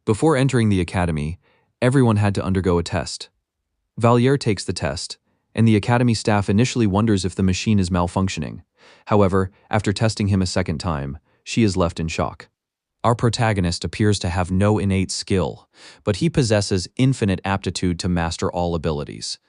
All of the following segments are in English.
Before entering the academy, everyone had to undergo a test. Valier takes the test, and the academy staff initially wonders if the machine is malfunctioning. However, after testing him a second time, she is left in shock. Our protagonist appears to have no innate skill, but he possesses infinite aptitude to master all abilities.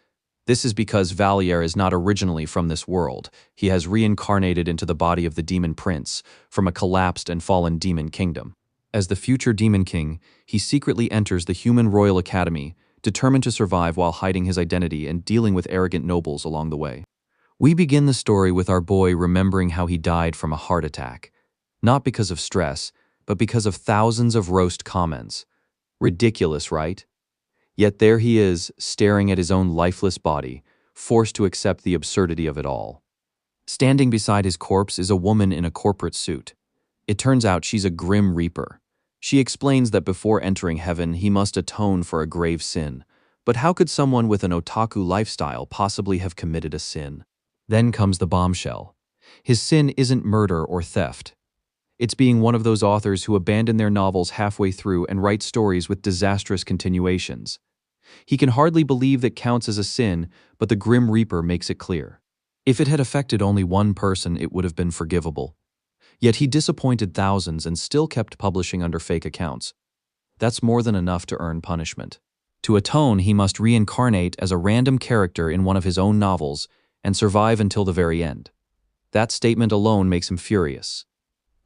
This is because Valier is not originally from this world. He has reincarnated into the body of the Demon Prince from a collapsed and fallen demon kingdom. As the future Demon King, he secretly enters the human royal academy, determined to survive while hiding his identity and dealing with arrogant nobles along the way. We begin the story with our boy remembering how he died from a heart attack, not because of stress, but because of thousands of roast comments. Ridiculous, right? Yet there he is, staring at his own lifeless body, forced to accept the absurdity of it all. Standing beside his corpse is a woman in a corporate suit. It turns out she's a Grim Reaper. She explains that before entering heaven, he must atone for a grave sin. But how could someone with an otaku lifestyle possibly have committed a sin? Then comes the bombshell. His sin isn't murder or theft. It's being one of those authors who abandon their novels halfway through and write stories with disastrous continuations. He can hardly believe that counts as a sin, but the Grim Reaper makes it clear. If it had affected only one person, it would have been forgivable. Yet he disappointed thousands and still kept publishing under fake accounts. That's more than enough to earn punishment. To atone, he must reincarnate as a random character in one of his own novels and survive until the very end. That statement alone makes him furious.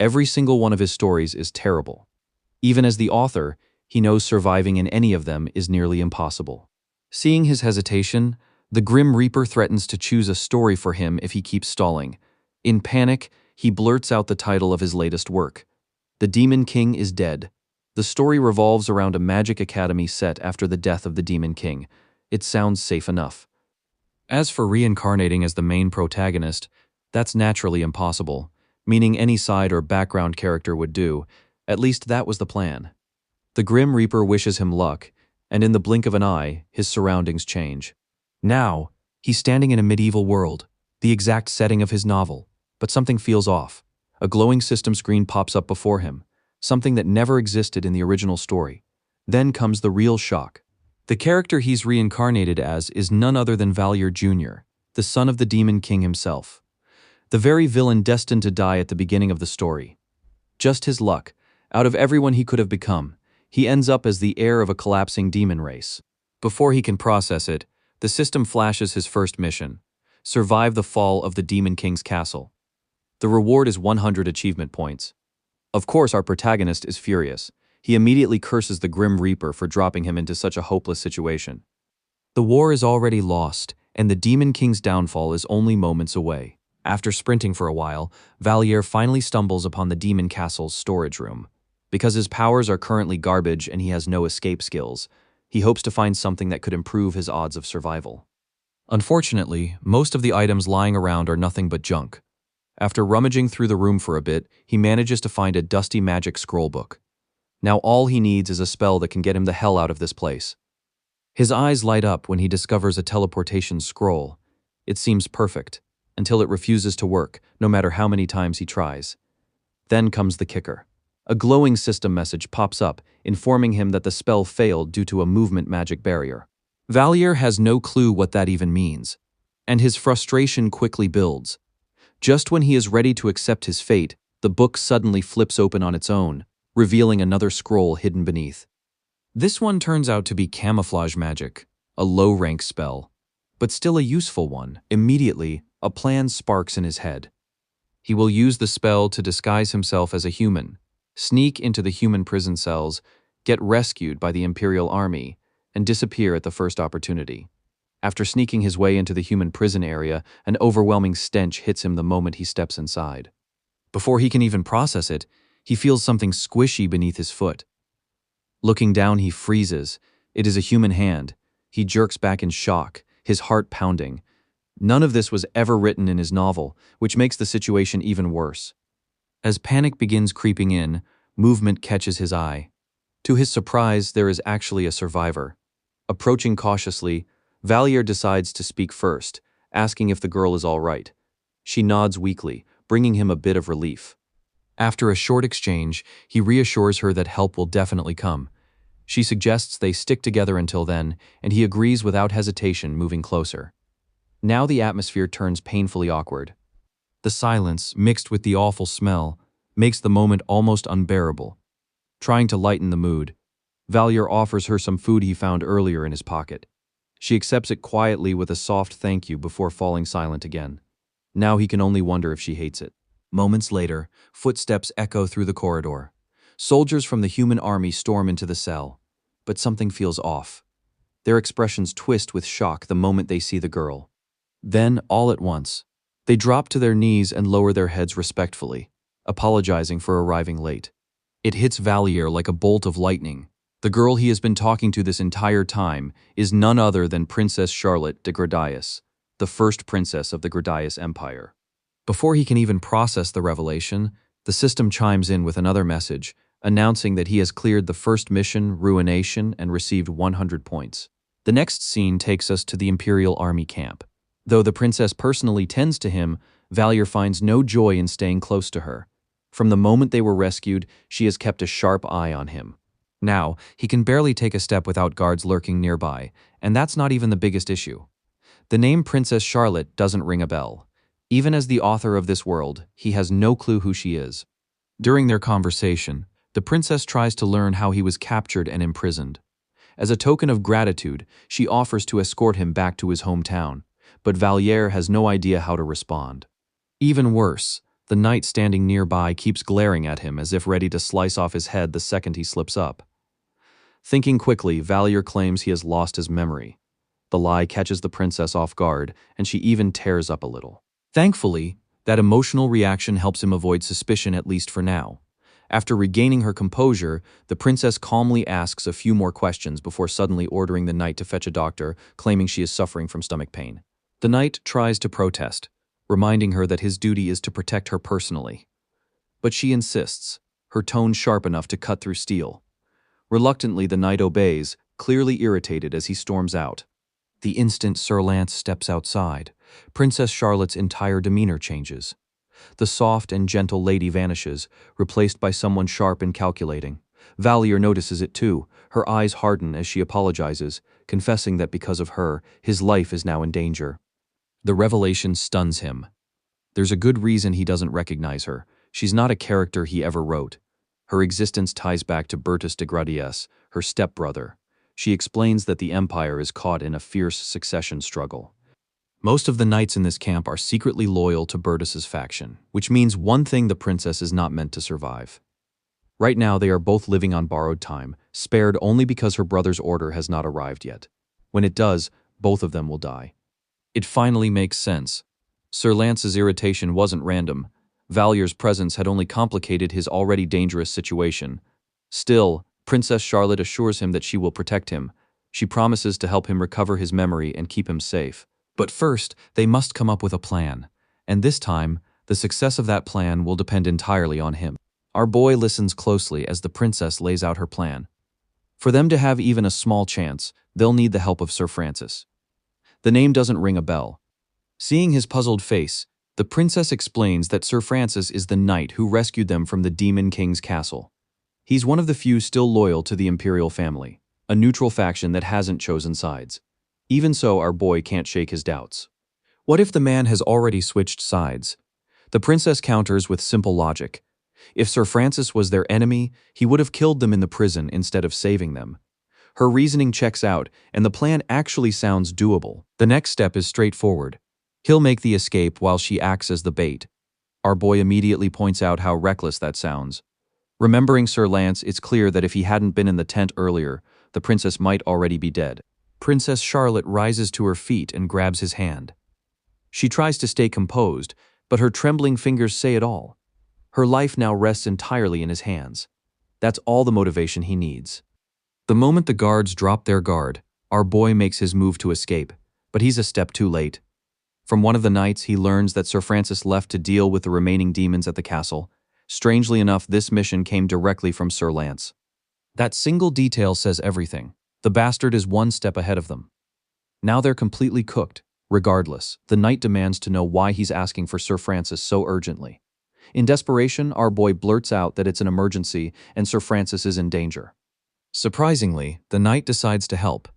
Every single one of his stories is terrible. Even as the author, he knows surviving in any of them is nearly impossible. Seeing his hesitation, the Grim Reaper threatens to choose a story for him if he keeps stalling. In panic, he blurts out the title of his latest work. The Demon King is Dead. The story revolves around a magic academy set after the death of the Demon King. It sounds safe enough. As for reincarnating as the main protagonist, that's naturally impossible, meaning any side or background character would do. At least that was the plan. The Grim Reaper wishes him luck, and in the blink of an eye, his surroundings change. Now, he's standing in a medieval world, the exact setting of his novel, but something feels off. A glowing system screen pops up before him, something that never existed in the original story. Then comes the real shock. The character he's reincarnated as is none other than Valier Jr., the son of the Demon King himself. The very villain destined to die at the beginning of the story. Just his luck. Out of everyone he could have become, he ends up as the heir of a collapsing demon race. Before he can process it, the system flashes his first mission: survive the fall of the Demon King's castle. The reward is 100 achievement points. Of course, our protagonist is furious. He immediately curses the Grim Reaper for dropping him into such a hopeless situation. The war is already lost, and the Demon King's downfall is only moments away. After sprinting for a while, Valier finally stumbles upon the Demon Castle's storage room. Because his powers are currently garbage and he has no escape skills, he hopes to find something that could improve his odds of survival. Unfortunately, most of the items lying around are nothing but junk. After rummaging through the room for a bit, he manages to find a dusty magic scroll book. Now all he needs is a spell that can get him the hell out of this place. His eyes light up when he discovers a teleportation scroll. It seems perfect, until it refuses to work, no matter how many times he tries. Then comes the kicker. A glowing system message pops up, informing him that the spell failed due to a movement magic barrier. Valier has no clue what that even means, and his frustration quickly builds. Just when he is ready to accept his fate, the book suddenly flips open on its own, revealing another scroll hidden beneath. This one turns out to be camouflage magic, a low-rank spell, but still a useful one. Immediately, a plan sparks in his head. He will use the spell to disguise himself as a human, sneak into the human prison cells, get rescued by the Imperial Army, and disappear at the first opportunity. After sneaking his way into the human prison area, an overwhelming stench hits him the moment he steps inside. Before he can even process it, he feels something squishy beneath his foot. Looking down, he freezes. It is a human hand. He jerks back in shock, his heart pounding. None of this was ever written in his novel, which makes the situation even worse. As panic begins creeping in, movement catches his eye. To his surprise, there is actually a survivor. Approaching cautiously, Valier decides to speak first, asking if the girl is all right. She nods weakly, bringing him a bit of relief. After a short exchange, he reassures her that help will definitely come. She suggests they stick together until then, and he agrees without hesitation, moving closer. Now the atmosphere turns painfully awkward. The silence, mixed with the awful smell, makes the moment almost unbearable. Trying to lighten the mood, Valier offers her some food he found earlier in his pocket. She accepts it quietly with a soft thank you before falling silent again. Now he can only wonder if she hates it. Moments later, footsteps echo through the corridor. Soldiers from the human army storm into the cell, but something feels off. Their expressions twist with shock the moment they see the girl. Then, all at once, they drop to their knees and lower their heads respectfully, apologizing for arriving late. It hits Valier like a bolt of lightning. The girl he has been talking to this entire time is none other than Princess Charlotte de Gradius, the first princess of the Gradius Empire. Before he can even process the revelation, the system chimes in with another message, announcing that he has cleared the first mission, Ruination, and received 100 points. The next scene takes us to the Imperial Army camp. Though the princess personally tends to him, Valier finds no joy in staying close to her. From the moment they were rescued, she has kept a sharp eye on him. Now, he can barely take a step without guards lurking nearby, and that's not even the biggest issue. The name Princess Charlotte doesn't ring a bell. Even as the author of this world, he has no clue who she is. During their conversation, the princess tries to learn how he was captured and imprisoned. As a token of gratitude, she offers to escort him back to his hometown, but Valier has no idea how to respond. Even worse, the knight standing nearby keeps glaring at him as if ready to slice off his head the second he slips up. Thinking quickly, Valier claims he has lost his memory. The lie catches the princess off guard, and she even tears up a little. Thankfully, that emotional reaction helps him avoid suspicion, at least for now. After regaining her composure, the princess calmly asks a few more questions before suddenly ordering the knight to fetch a doctor, claiming she is suffering from stomach pain. The knight tries to protest, reminding her that his duty is to protect her personally. But she insists, her tone sharp enough to cut through steel. Reluctantly, the knight obeys, clearly irritated as he storms out. The instant Sir Lance steps outside, Princess Charlotte's entire demeanor changes. The soft and gentle lady vanishes, replaced by someone sharp and calculating. Valier notices it too. Her eyes harden as she apologizes, confessing that because of her, his life is now in danger. The revelation stuns him. There's a good reason he doesn't recognize her. She's not a character he ever wrote. Her existence ties back to Bertus de Gradius, her stepbrother. She explains that the Empire is caught in a fierce succession struggle. Most of the knights in this camp are secretly loyal to Bertus's faction, which means one thing: the princess is not meant to survive. Right now they are both living on borrowed time, spared only because her brother's order has not arrived yet. When it does, both of them will die. It finally makes sense. Sir Lance's irritation wasn't random. Valier's presence had only complicated his already dangerous situation. Still, Princess Charlotte assures him that she will protect him. She promises to help him recover his memory and keep him safe. But first, they must come up with a plan. And this time, the success of that plan will depend entirely on him. Our boy listens closely as the princess lays out her plan. For them to have even a small chance, they'll need the help of Sir Francis. The name doesn't ring a bell. Seeing his puzzled face, the princess explains that Sir Francis is the knight who rescued them from the Demon King's castle. He's one of the few still loyal to the imperial family, a neutral faction that hasn't chosen sides. Even so, our boy can't shake his doubts. What if the man has already switched sides? The princess counters with simple logic. If Sir Francis was their enemy, he would have killed them in the prison instead of saving them. Her reasoning checks out, and the plan actually sounds doable. The next step is straightforward. He'll make the escape while she acts as the bait. Our boy immediately points out how reckless that sounds. Remembering Sir Lance, it's clear that if he hadn't been in the tent earlier, the princess might already be dead. Princess Charlotte rises to her feet and grabs his hand. She tries to stay composed, but her trembling fingers say it all. Her life now rests entirely in his hands. That's all the motivation he needs. The moment the guards drop their guard, our boy makes his move to escape, but he's a step too late. From one of the knights, he learns that Sir Francis left to deal with the remaining demons at the castle. Strangely enough, this mission came directly from Sir Lance. That single detail says everything. The bastard is one step ahead of them. Now they're completely cooked. Regardless, the knight demands to know why he's asking for Sir Francis so urgently. In desperation, our boy blurts out that it's an emergency and Sir Francis is in danger. Surprisingly, the knight decides to help.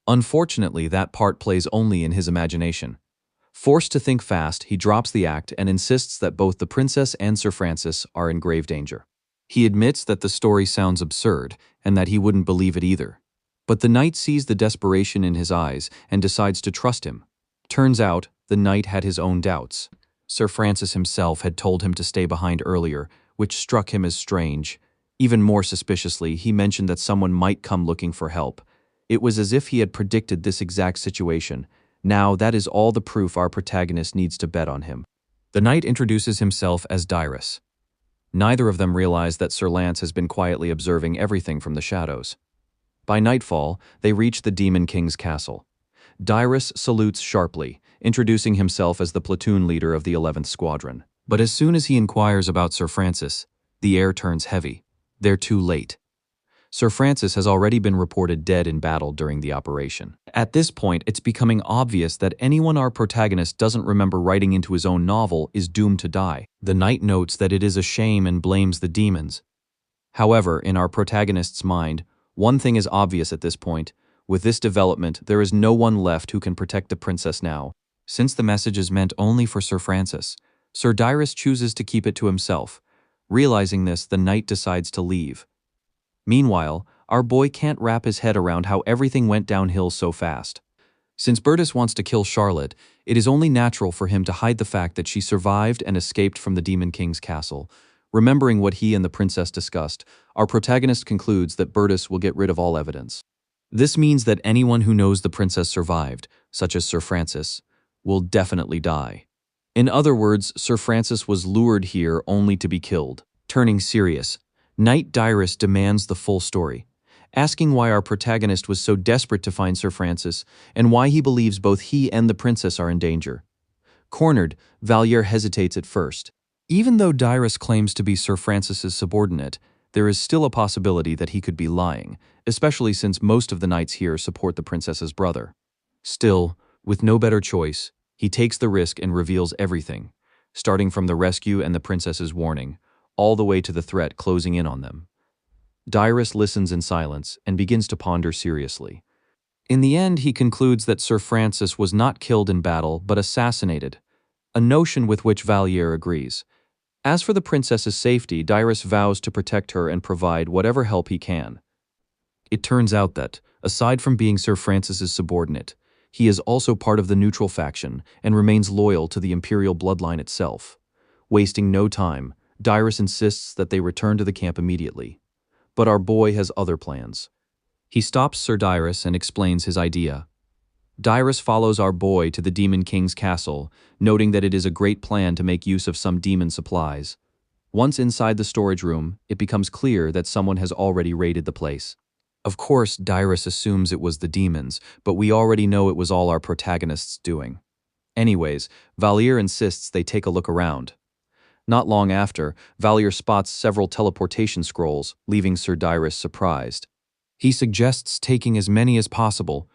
Unfortunately, that part plays only in his imagination. Forced to think fast, he drops the act and insists that both the princess and Sir Francis are in grave danger. He admits that the story sounds absurd and that he wouldn't believe it either. But the knight sees the desperation in his eyes and decides to trust him. Turns out, the knight had his own doubts. Sir Francis himself had told him to stay behind earlier, which struck him as strange. Even more suspiciously, he mentioned that someone might come looking for help. It was as if he had predicted this exact situation. Now, that is all the proof our protagonist needs to bet on him. The knight introduces himself as Dyrus. Neither of them realize that Sir Lance has been quietly observing everything from the shadows. By nightfall, they reach the Demon King's castle. Dyrus salutes sharply, introducing himself as the platoon leader of the 11th Squadron. But as soon as he inquires about Sir Francis, the air turns heavy. They're too late. Sir Francis has already been reported dead in battle during the operation. At this point, it's becoming obvious that anyone our protagonist doesn't remember writing into his own novel is doomed to die. The knight notes that it is a shame and blames the demons. However, in our protagonist's mind, one thing is obvious at this point. With this development, there is no one left who can protect the princess now. Since the message is meant only for Sir Francis, Sir Dyrus chooses to keep it to himself. Realizing this, the knight decides to leave. Meanwhile, our boy can't wrap his head around how everything went downhill so fast. Since Bertus wants to kill Charlotte, it is only natural for him to hide the fact that she survived and escaped from the Demon King's castle. Remembering what he and the princess discussed, our protagonist concludes that Bertus will get rid of all evidence. This means that anyone who knows the princess survived, such as Sir Francis, will definitely die. In other words, Sir Francis was lured here only to be killed. Turning serious, Knight Dyrus demands the full story, asking why our protagonist was so desperate to find Sir Francis and why he believes both he and the princess are in danger. Cornered, Valier hesitates at first. Even though Dyrus claims to be Sir Francis's subordinate, there is still a possibility that he could be lying, especially since most of the knights here support the princess's brother. Still, with no better choice, he takes the risk and reveals everything, starting from the rescue and the princess's warning, all the way to the threat closing in on them. Dyrus listens in silence and begins to ponder seriously. In the end, he concludes that Sir Francis was not killed in battle but assassinated, a notion with which Valier agrees. As for the princess's safety, Dyrus vows to protect her and provide whatever help he can. It turns out that, aside from being Sir Francis's subordinate, he is also part of the neutral faction and remains loyal to the imperial bloodline itself. Wasting no time, Dyrus insists that they return to the camp immediately. But our boy has other plans. He stops Sir Dyrus and explains his idea. Dyrus follows our boy to the Demon King's castle, noting that it is a great plan to make use of some demon supplies. Once inside the storage room, it becomes clear that someone has already raided the place. Of course, Dyrus assumes it was the demons, but we already know it was all our protagonist's doing. Anyways, Valier insists they take a look around. Not long after, Valier spots several teleportation scrolls, leaving Sir Dyrus surprised. He suggests taking as many as possible,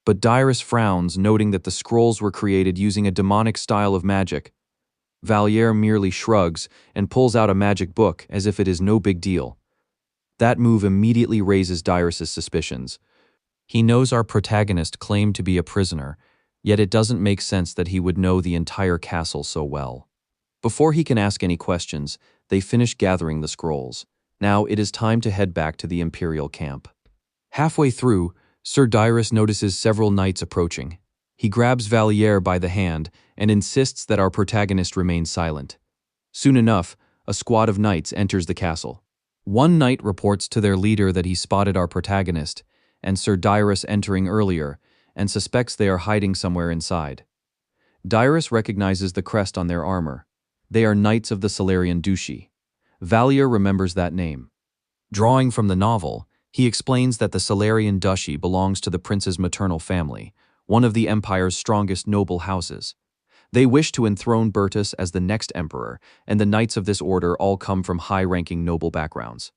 but Dyrus frowns, noting that the scrolls were created using a demonic style of magic. Valier merely shrugs and pulls out a magic book as if it is no big deal. That move immediately raises Dyrus's suspicions. He knows our protagonist claimed to be a prisoner, yet it doesn't make sense that he would know the entire castle so well. Before he can ask any questions, they finish gathering the scrolls. Now it is time to head back to the Imperial camp. Halfway through, Sir Dyrus notices several knights approaching. He grabs Valier by the hand and insists that our protagonist remain silent. Soon enough, a squad of knights enters the castle. One knight reports to their leader that he spotted our protagonist and Sir Dyrus entering earlier and suspects they are hiding somewhere inside. Dyrus recognizes the crest on their armor. They are Knights of the Solarian Duchy. Valier remembers that name. Drawing from the novel, he explains that the Solarian Duchy belongs to the prince's maternal family, one of the empire's strongest noble houses. They wish to enthrone Bertus as the next emperor, and the knights of this order all come from high-ranking noble backgrounds.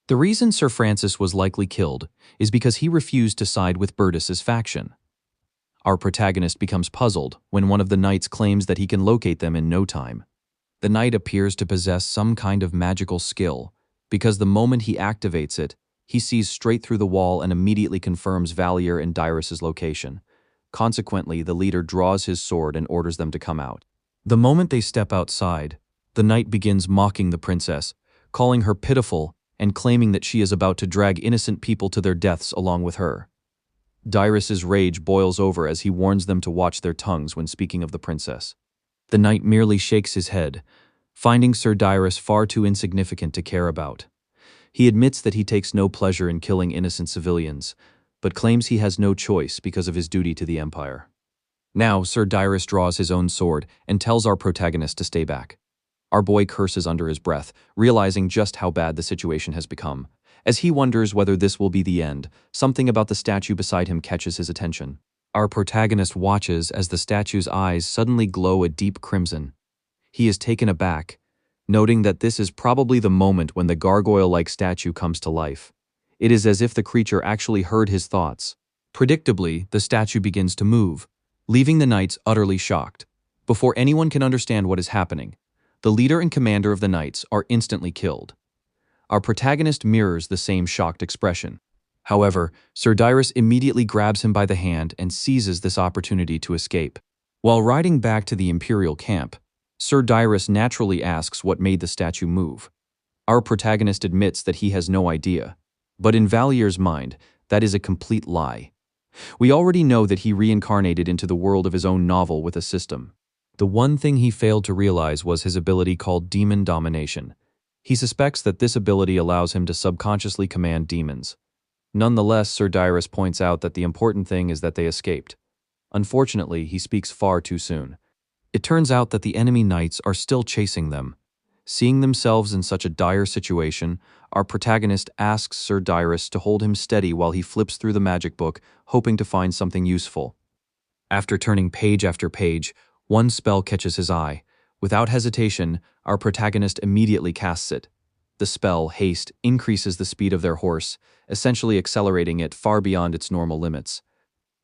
The reason Sir Francis was likely killed is because he refused to side with Bertus's faction. Our protagonist becomes puzzled when one of the knights claims that he can locate them in no time. The knight appears to possess some kind of magical skill, because the moment he activates it, He sees straight through the wall and immediately confirms Valier and Dyrus's location. Consequently, the leader draws his sword and orders them to come out. The moment they step outside, the knight begins mocking the princess, calling her pitiful and claiming that she is about to drag innocent people to their deaths along with her. Dyrus's rage boils over as he warns them to watch their tongues when speaking of the princess. The knight merely shakes his head, finding Sir Dyrus far too insignificant to care about. He admits that he takes no pleasure in killing innocent civilians, but claims he has no choice because of his duty to the Empire. Now, Sir Dyrus draws his own sword and tells our protagonist to stay back. Our boy curses under his breath, realizing just how bad the situation has become. As he wonders whether this will be the end, something about the statue beside him catches his attention. Our protagonist watches as the statue's eyes suddenly glow a deep crimson. He is taken aback, noting that this is probably the moment when the gargoyle-like statue comes to life. It is as if the creature actually heard his thoughts. Predictably, the statue begins to move, leaving the knights utterly shocked. Before anyone can understand what is happening, the leader and commander of the knights are instantly killed. Our protagonist mirrors the same shocked expression. However, Sir Dyrus immediately grabs him by the hand and seizes this opportunity to escape. While riding back to the Imperial camp, Sir Dyrus naturally asks what made the statue move. Our protagonist admits that he has no idea, but in Valier's mind, that is a complete lie. We already know that he reincarnated into the world of his own novel with a system. The one thing he failed to realize was his ability called demon domination. He suspects that this ability allows him to subconsciously command demons. Nonetheless, Sir Dyrus points out that the important thing is that they escaped. Unfortunately, he speaks far too soon. It turns out that the enemy knights are still chasing them. Seeing themselves in such a dire situation, our protagonist asks Sir Dyrus to hold him steady while he flips through the magic book, hoping to find something useful. After turning page after page, one spell catches his eye. Without hesitation, our protagonist immediately casts it. The spell, Haste, increases the speed of their horse, essentially accelerating it far beyond its normal limits.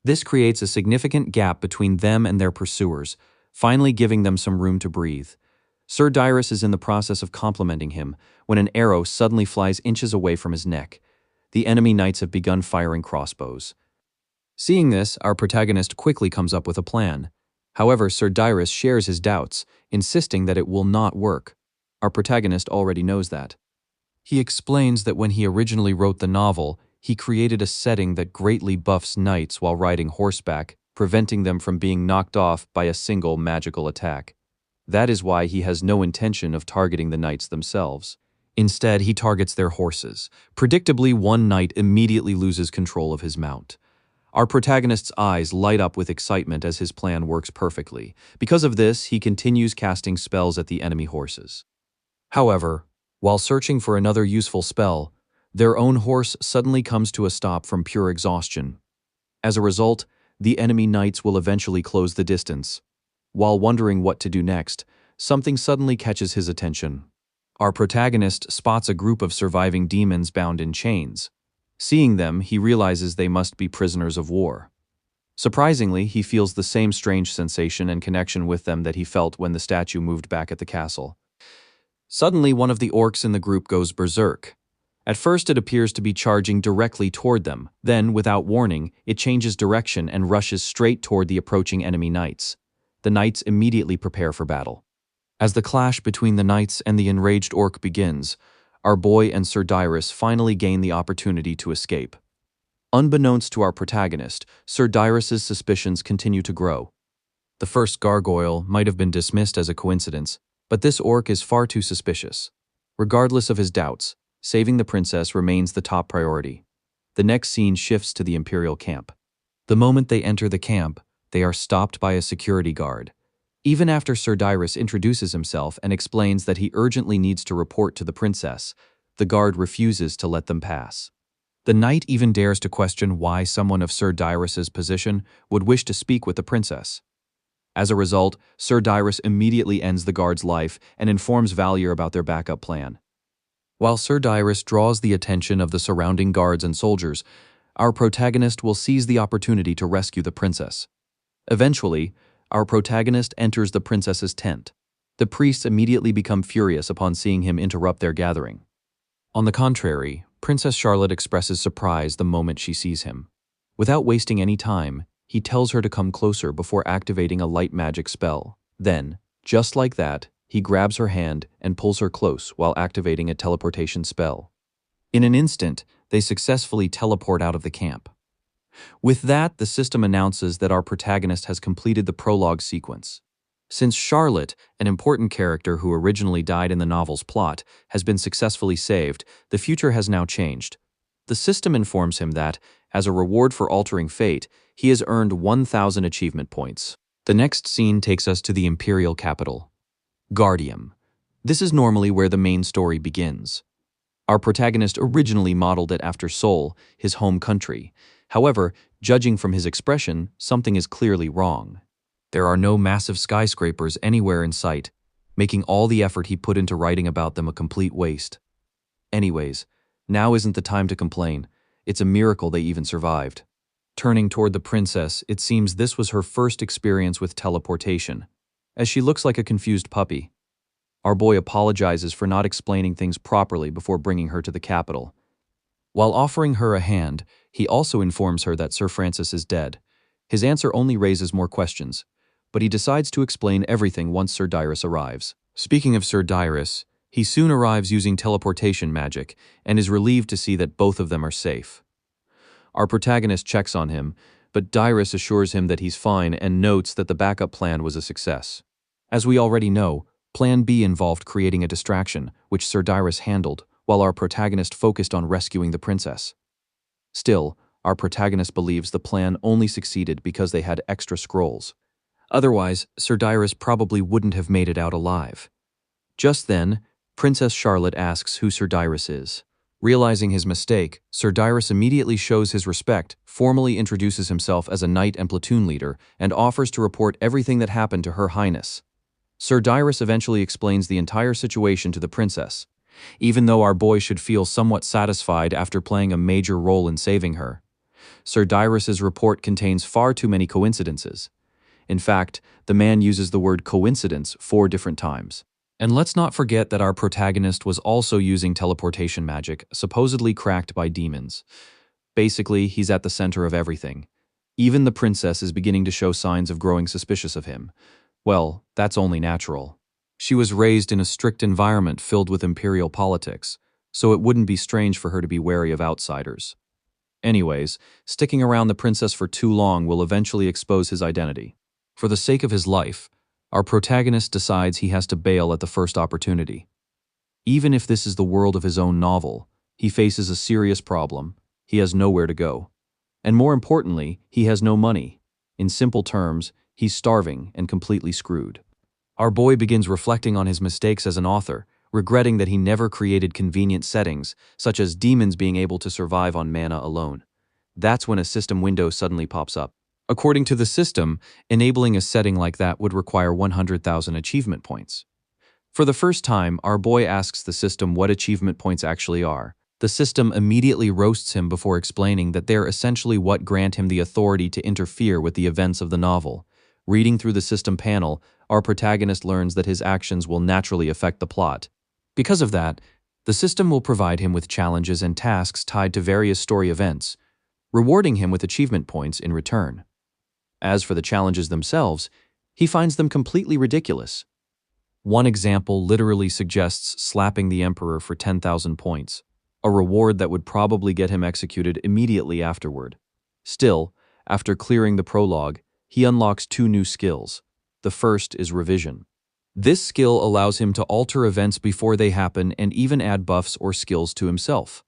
This creates a significant gap between them and their pursuers, finally giving them some room to breathe. Sir Dyrus is in the process of complimenting him when an arrow suddenly flies inches away from his neck. The enemy knights have begun firing crossbows. Seeing this, our protagonist quickly comes up with a plan. However, Sir Dyrus shares his doubts, insisting that it will not work. Our protagonist already knows that. He explains that when he originally wrote the novel, he created a setting that greatly buffs knights while riding horseback, preventing them from being knocked off by a single magical attack. That is why he has no intention of targeting the knights themselves. Instead, he targets their horses. Predictably, one knight immediately loses control of his mount. Our protagonist's eyes light up with excitement as his plan works perfectly. Because of this, he continues casting spells at the enemy horses. However, while searching for another useful spell, their own horse suddenly comes to a stop from pure exhaustion. As a result, the enemy knights will eventually close the distance. While wondering what to do next, something suddenly catches his attention. Our protagonist spots a group of surviving demons bound in chains. Seeing them, he realizes they must be prisoners of war. Surprisingly, he feels the same strange sensation and connection with them that he felt when the statue moved back at the castle. Suddenly, one of the orcs in the group goes berserk. At first, it appears to be charging directly toward them. Then, without warning, it changes direction and rushes straight toward the approaching enemy knights. The knights immediately prepare for battle. As the clash between the knights and the enraged orc begins, our boy and Sir Dyrus finally gain the opportunity to escape. Unbeknownst to our protagonist, Sir Dyrus's suspicions continue to grow. The first gargoyle might have been dismissed as a coincidence, but this orc is far too suspicious. Regardless of his doubts, saving the princess remains the top priority. The next scene shifts to the Imperial camp. The moment they enter the camp, they are stopped by a security guard. Even after Sir Dyrus introduces himself and explains that he urgently needs to report to the princess, the guard refuses to let them pass. The knight even dares to question why someone of Sir Dyrus's position would wish to speak with the princess. As a result, Sir Dyrus immediately ends the guard's life and informs Valier about their backup plan. While Sir Dyrus draws the attention of the surrounding guards and soldiers, our protagonist will seize the opportunity to rescue the princess. Eventually, our protagonist enters the princess's tent. The priests immediately become furious upon seeing him interrupt their gathering. On the contrary, Princess Charlotte expresses surprise the moment she sees him. Without wasting any time, he tells her to come closer before activating a light magic spell. Then, just like that, he grabs her hand and pulls her close while activating a teleportation spell. In an instant, they successfully teleport out of the camp. With that, the system announces that our protagonist has completed the prologue sequence. Since Charlotte, an important character who originally died in the novel's plot, has been successfully saved, the future has now changed. The system informs him that, as a reward for altering fate, he has earned 1,000 achievement points. The next scene takes us to the imperial capital, Guardium. This is normally where the main story begins. Our protagonist originally modeled it after Seoul, his home country. However, judging from his expression, something is clearly wrong. There are no massive skyscrapers anywhere in sight, making all the effort he put into writing about them a complete waste. Anyways, now isn't the time to complain. It's a miracle they even survived. Turning toward the princess, it seems this was her first experience with teleportation, as she looks like a confused puppy. Our boy apologizes for not explaining things properly before bringing her to the capital. While offering her a hand, he also informs her that Sir Francis is dead. His answer only raises more questions, but he decides to explain everything once Sir Dyrus arrives. Speaking of Sir Dyrus, he soon arrives using teleportation magic and is relieved to see that both of them are safe. Our protagonist checks on him, but Dyrus assures him that he's fine and notes that the backup plan was a success. As we already know, Plan B involved creating a distraction, which Sir Dyrus handled, while our protagonist focused on rescuing the princess. Still, our protagonist believes the plan only succeeded because they had extra scrolls. Otherwise, Sir Dyrus probably wouldn't have made it out alive. Just then, Princess Charlotte asks who Sir Dyrus is. Realizing his mistake, Sir Dyrus immediately shows his respect, formally introduces himself as a knight and platoon leader, and offers to report everything that happened to Her Highness. Sir Dyrus eventually explains the entire situation to the princess. Even though our boy should feel somewhat satisfied after playing a major role in saving her, Sir Dyrus's report contains far too many coincidences. In fact, the man uses the word coincidence 4 different times. And let's not forget that our protagonist was also using teleportation magic, supposedly cracked by demons. Basically, he's at the center of everything. Even the princess is beginning to show signs of growing suspicious of him. Well, that's only natural. She was raised in a strict environment filled with imperial politics, so it wouldn't be strange for her to be wary of outsiders. Anyways, sticking around the princess for too long will eventually expose his identity. For the sake of his life, our protagonist decides he has to bail at the first opportunity. Even if this is the world of his own novel, he faces a serious problem. He has nowhere to go. And more importantly, he has no money. In simple terms, he's starving and completely screwed. Our boy begins reflecting on his mistakes as an author, regretting that he never created convenient settings, such as demons being able to survive on mana alone. That's when a system window suddenly pops up. According to the system, enabling a setting like that would require 100,000 achievement points. For the first time, our boy asks the system what achievement points actually are. The system immediately roasts him before explaining that they're essentially what grant him the authority to interfere with the events of the novel. Reading through the system panel, our protagonist learns that his actions will naturally affect the plot. Because of that, the system will provide him with challenges and tasks tied to various story events, rewarding him with achievement points in return. As for the challenges themselves, he finds them completely ridiculous. One example literally suggests slapping the emperor for 10,000 points, a reward that would probably get him executed immediately afterward. Still, after clearing the prologue, he unlocks 2 new skills. The first is revision. This skill allows him to alter events before they happen and even add buffs or skills to himself.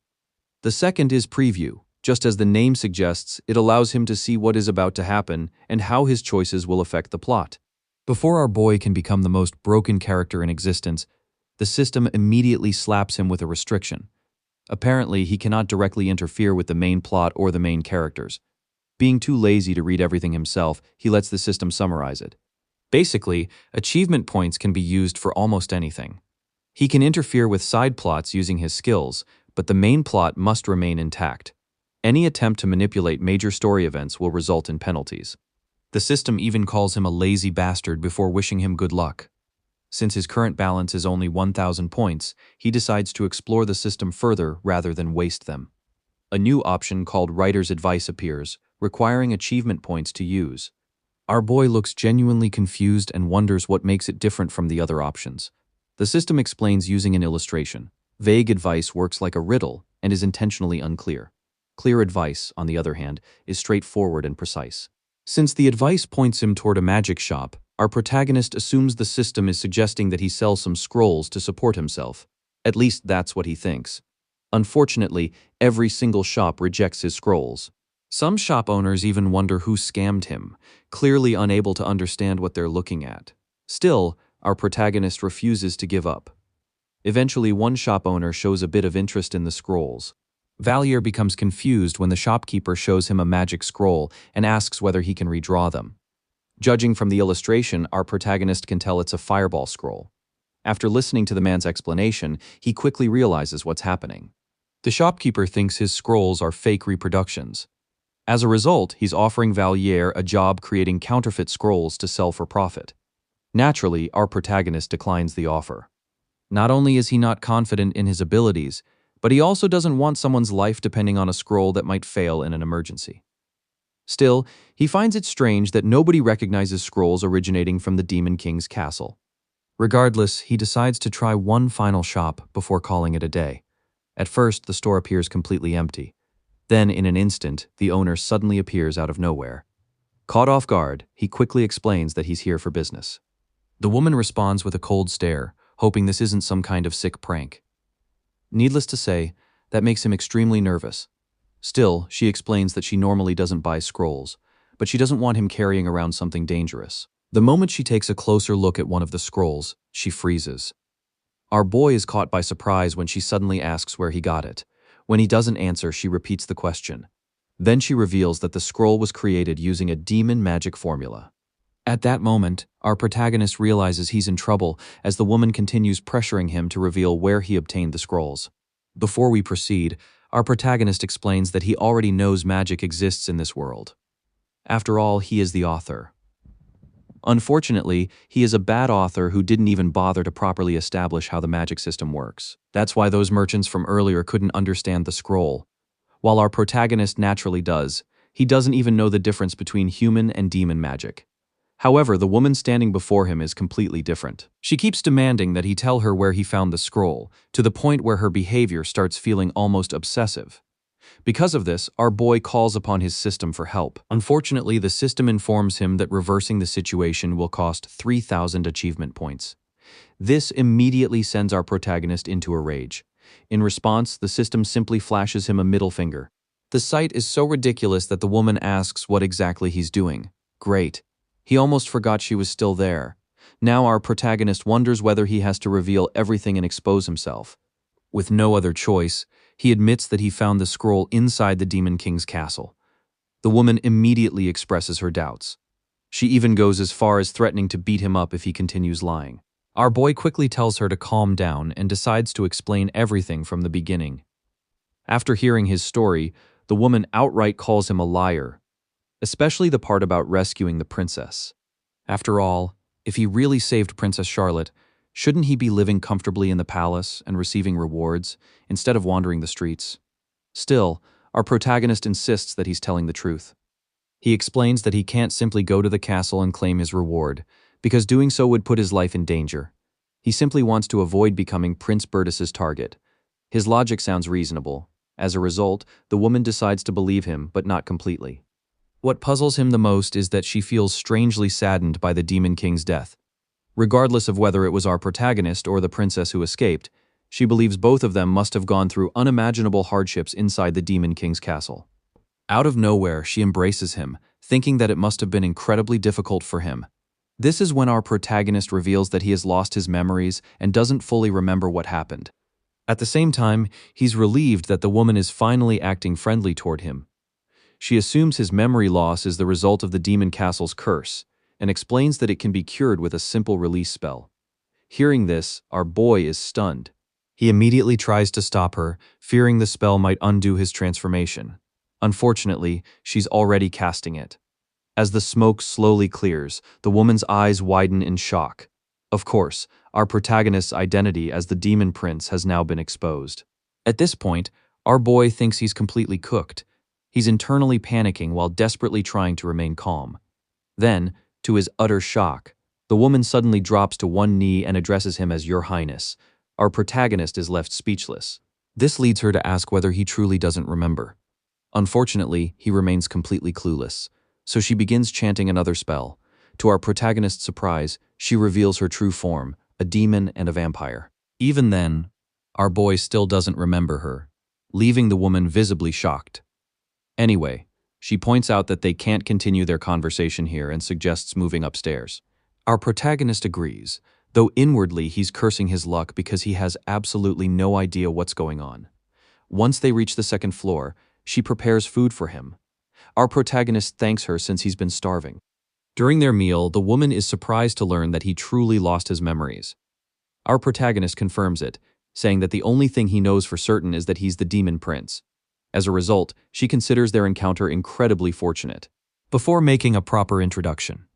The second is preview. Just as the name suggests, it allows him to see what is about to happen and how his choices will affect the plot. Before our boy can become the most broken character in existence, the system immediately slaps him with a restriction. Apparently, he cannot directly interfere with the main plot or the main characters. Being too lazy to read everything himself, he lets the system summarize it. Basically, achievement points can be used for almost anything. He can interfere with side plots using his skills, but the main plot must remain intact. Any attempt to manipulate major story events will result in penalties. The system even calls him a lazy bastard before wishing him good luck. Since his current balance is only 1,000 points, he decides to explore the system further rather than waste them. A new option called Writer's Advice appears, requiring achievement points to use. Our boy looks genuinely confused and wonders what makes it different from the other options. The system explains using an illustration. Vague advice works like a riddle and is intentionally unclear. Clear advice, on the other hand, is straightforward and precise. Since the advice points him toward a magic shop, our protagonist assumes the system is suggesting that he sells some scrolls to support himself. At least that's what he thinks. Unfortunately, every single shop rejects his scrolls. Some shop owners even wonder who scammed him, clearly unable to understand what they're looking at. Still, our protagonist refuses to give up. Eventually, one shop owner shows a bit of interest in the scrolls. Valier becomes confused when the shopkeeper shows him a magic scroll and asks whether he can redraw them. Judging from the illustration, our protagonist can tell it's a fireball scroll. After listening to the man's explanation, he quickly realizes what's happening. The shopkeeper thinks his scrolls are fake reproductions. As a result, he's offering Valier a job creating counterfeit scrolls to sell for profit. Naturally, our protagonist declines the offer. Not only is he not confident in his abilities, but he also doesn't want someone's life depending on a scroll that might fail in an emergency. Still, he finds it strange that nobody recognizes scrolls originating from the Demon King's castle. Regardless, he decides to try one final shop before calling it a day. At first, the store appears completely empty. Then, in an instant, the owner suddenly appears out of nowhere. Caught off guard, he quickly explains that he's here for business. The woman responds with a cold stare, hoping this isn't some kind of sick prank. Needless to say, that makes him extremely nervous. Still, she explains that she normally doesn't buy scrolls, but she doesn't want him carrying around something dangerous. The moment she takes a closer look at one of the scrolls, she freezes. Our boy is caught by surprise when she suddenly asks where he got it. When he doesn't answer, she repeats the question. Then she reveals that the scroll was created using a demon magic formula. At that moment, our protagonist realizes he's in trouble as the woman continues pressuring him to reveal where he obtained the scrolls. Before we proceed, our protagonist explains that he already knows magic exists in this world. After all, he is the author. Unfortunately, he is a bad author who didn't even bother to properly establish how the magic system works. That's why those merchants from earlier couldn't understand the scroll. While our protagonist naturally does, he doesn't even know the difference between human and demon magic. However, the woman standing before him is completely different. She keeps demanding that he tell her where he found the scroll, to the point where her behavior starts feeling almost obsessive. Because of this, our boy calls upon his system for help. Unfortunately, the system informs him that reversing the situation will cost 3,000 achievement points. This immediately sends our protagonist into a rage. In response, the system simply flashes him a middle finger. The sight is so ridiculous that the woman asks what exactly he's doing. Great. He almost forgot she was still there. Now our protagonist wonders whether he has to reveal everything and expose himself. With no other choice, he admits that he found the scroll inside the Demon King's castle. The woman immediately expresses her doubts. She even goes as far as threatening to beat him up if he continues lying. Our boy quickly tells her to calm down and decides to explain everything from the beginning. After hearing his story, the woman outright calls him a liar, especially the part about rescuing the princess. After all, if he really saved Princess Charlotte, shouldn't he be living comfortably in the palace and receiving rewards instead of wandering the streets? Still, our protagonist insists that he's telling the truth. He explains that he can't simply go to the castle and claim his reward, because doing so would put his life in danger. He simply wants to avoid becoming Prince Bertus's target. His logic sounds reasonable. As a result, the woman decides to believe him, but not completely. What puzzles him the most is that she feels strangely saddened by the Demon King's death. Regardless of whether it was our protagonist or the princess who escaped, she believes both of them must have gone through unimaginable hardships inside the Demon King's castle. Out of nowhere, she embraces him, thinking that it must have been incredibly difficult for him. This is when our protagonist reveals that he has lost his memories and doesn't fully remember what happened. At the same time, he's relieved that the woman is finally acting friendly toward him. She assumes his memory loss is the result of the Demon Castle's curse, and explains that it can be cured with a simple release spell. Hearing this, our boy is stunned. He immediately tries to stop her, fearing the spell might undo his transformation. Unfortunately, she's already casting it. As the smoke slowly clears, the woman's eyes widen in shock. Of course, our protagonist's identity as the demon prince has now been exposed. At this point, our boy thinks he's completely cooked. He's internally panicking while desperately trying to remain calm. Then, to his utter shock, the woman suddenly drops to one knee and addresses him as Your Highness. Our protagonist is left speechless. This leads her to ask whether he truly doesn't remember. Unfortunately, he remains completely clueless, so she begins chanting another spell. To our protagonist's surprise, she reveals her true form, a demon and a vampire. Even then, our boy still doesn't remember her, leaving the woman visibly shocked. Anyway, she points out that they can't continue their conversation here and suggests moving upstairs. Our protagonist agrees, though inwardly he's cursing his luck because he has absolutely no idea what's going on. Once they reach the second floor, she prepares food for him. Our protagonist thanks her since he's been starving. During their meal, the woman is surprised to learn that he truly lost his memories. Our protagonist confirms it, saying that the only thing he knows for certain is that he's the demon prince. As a result, she considers their encounter incredibly fortunate. Before making a proper introduction,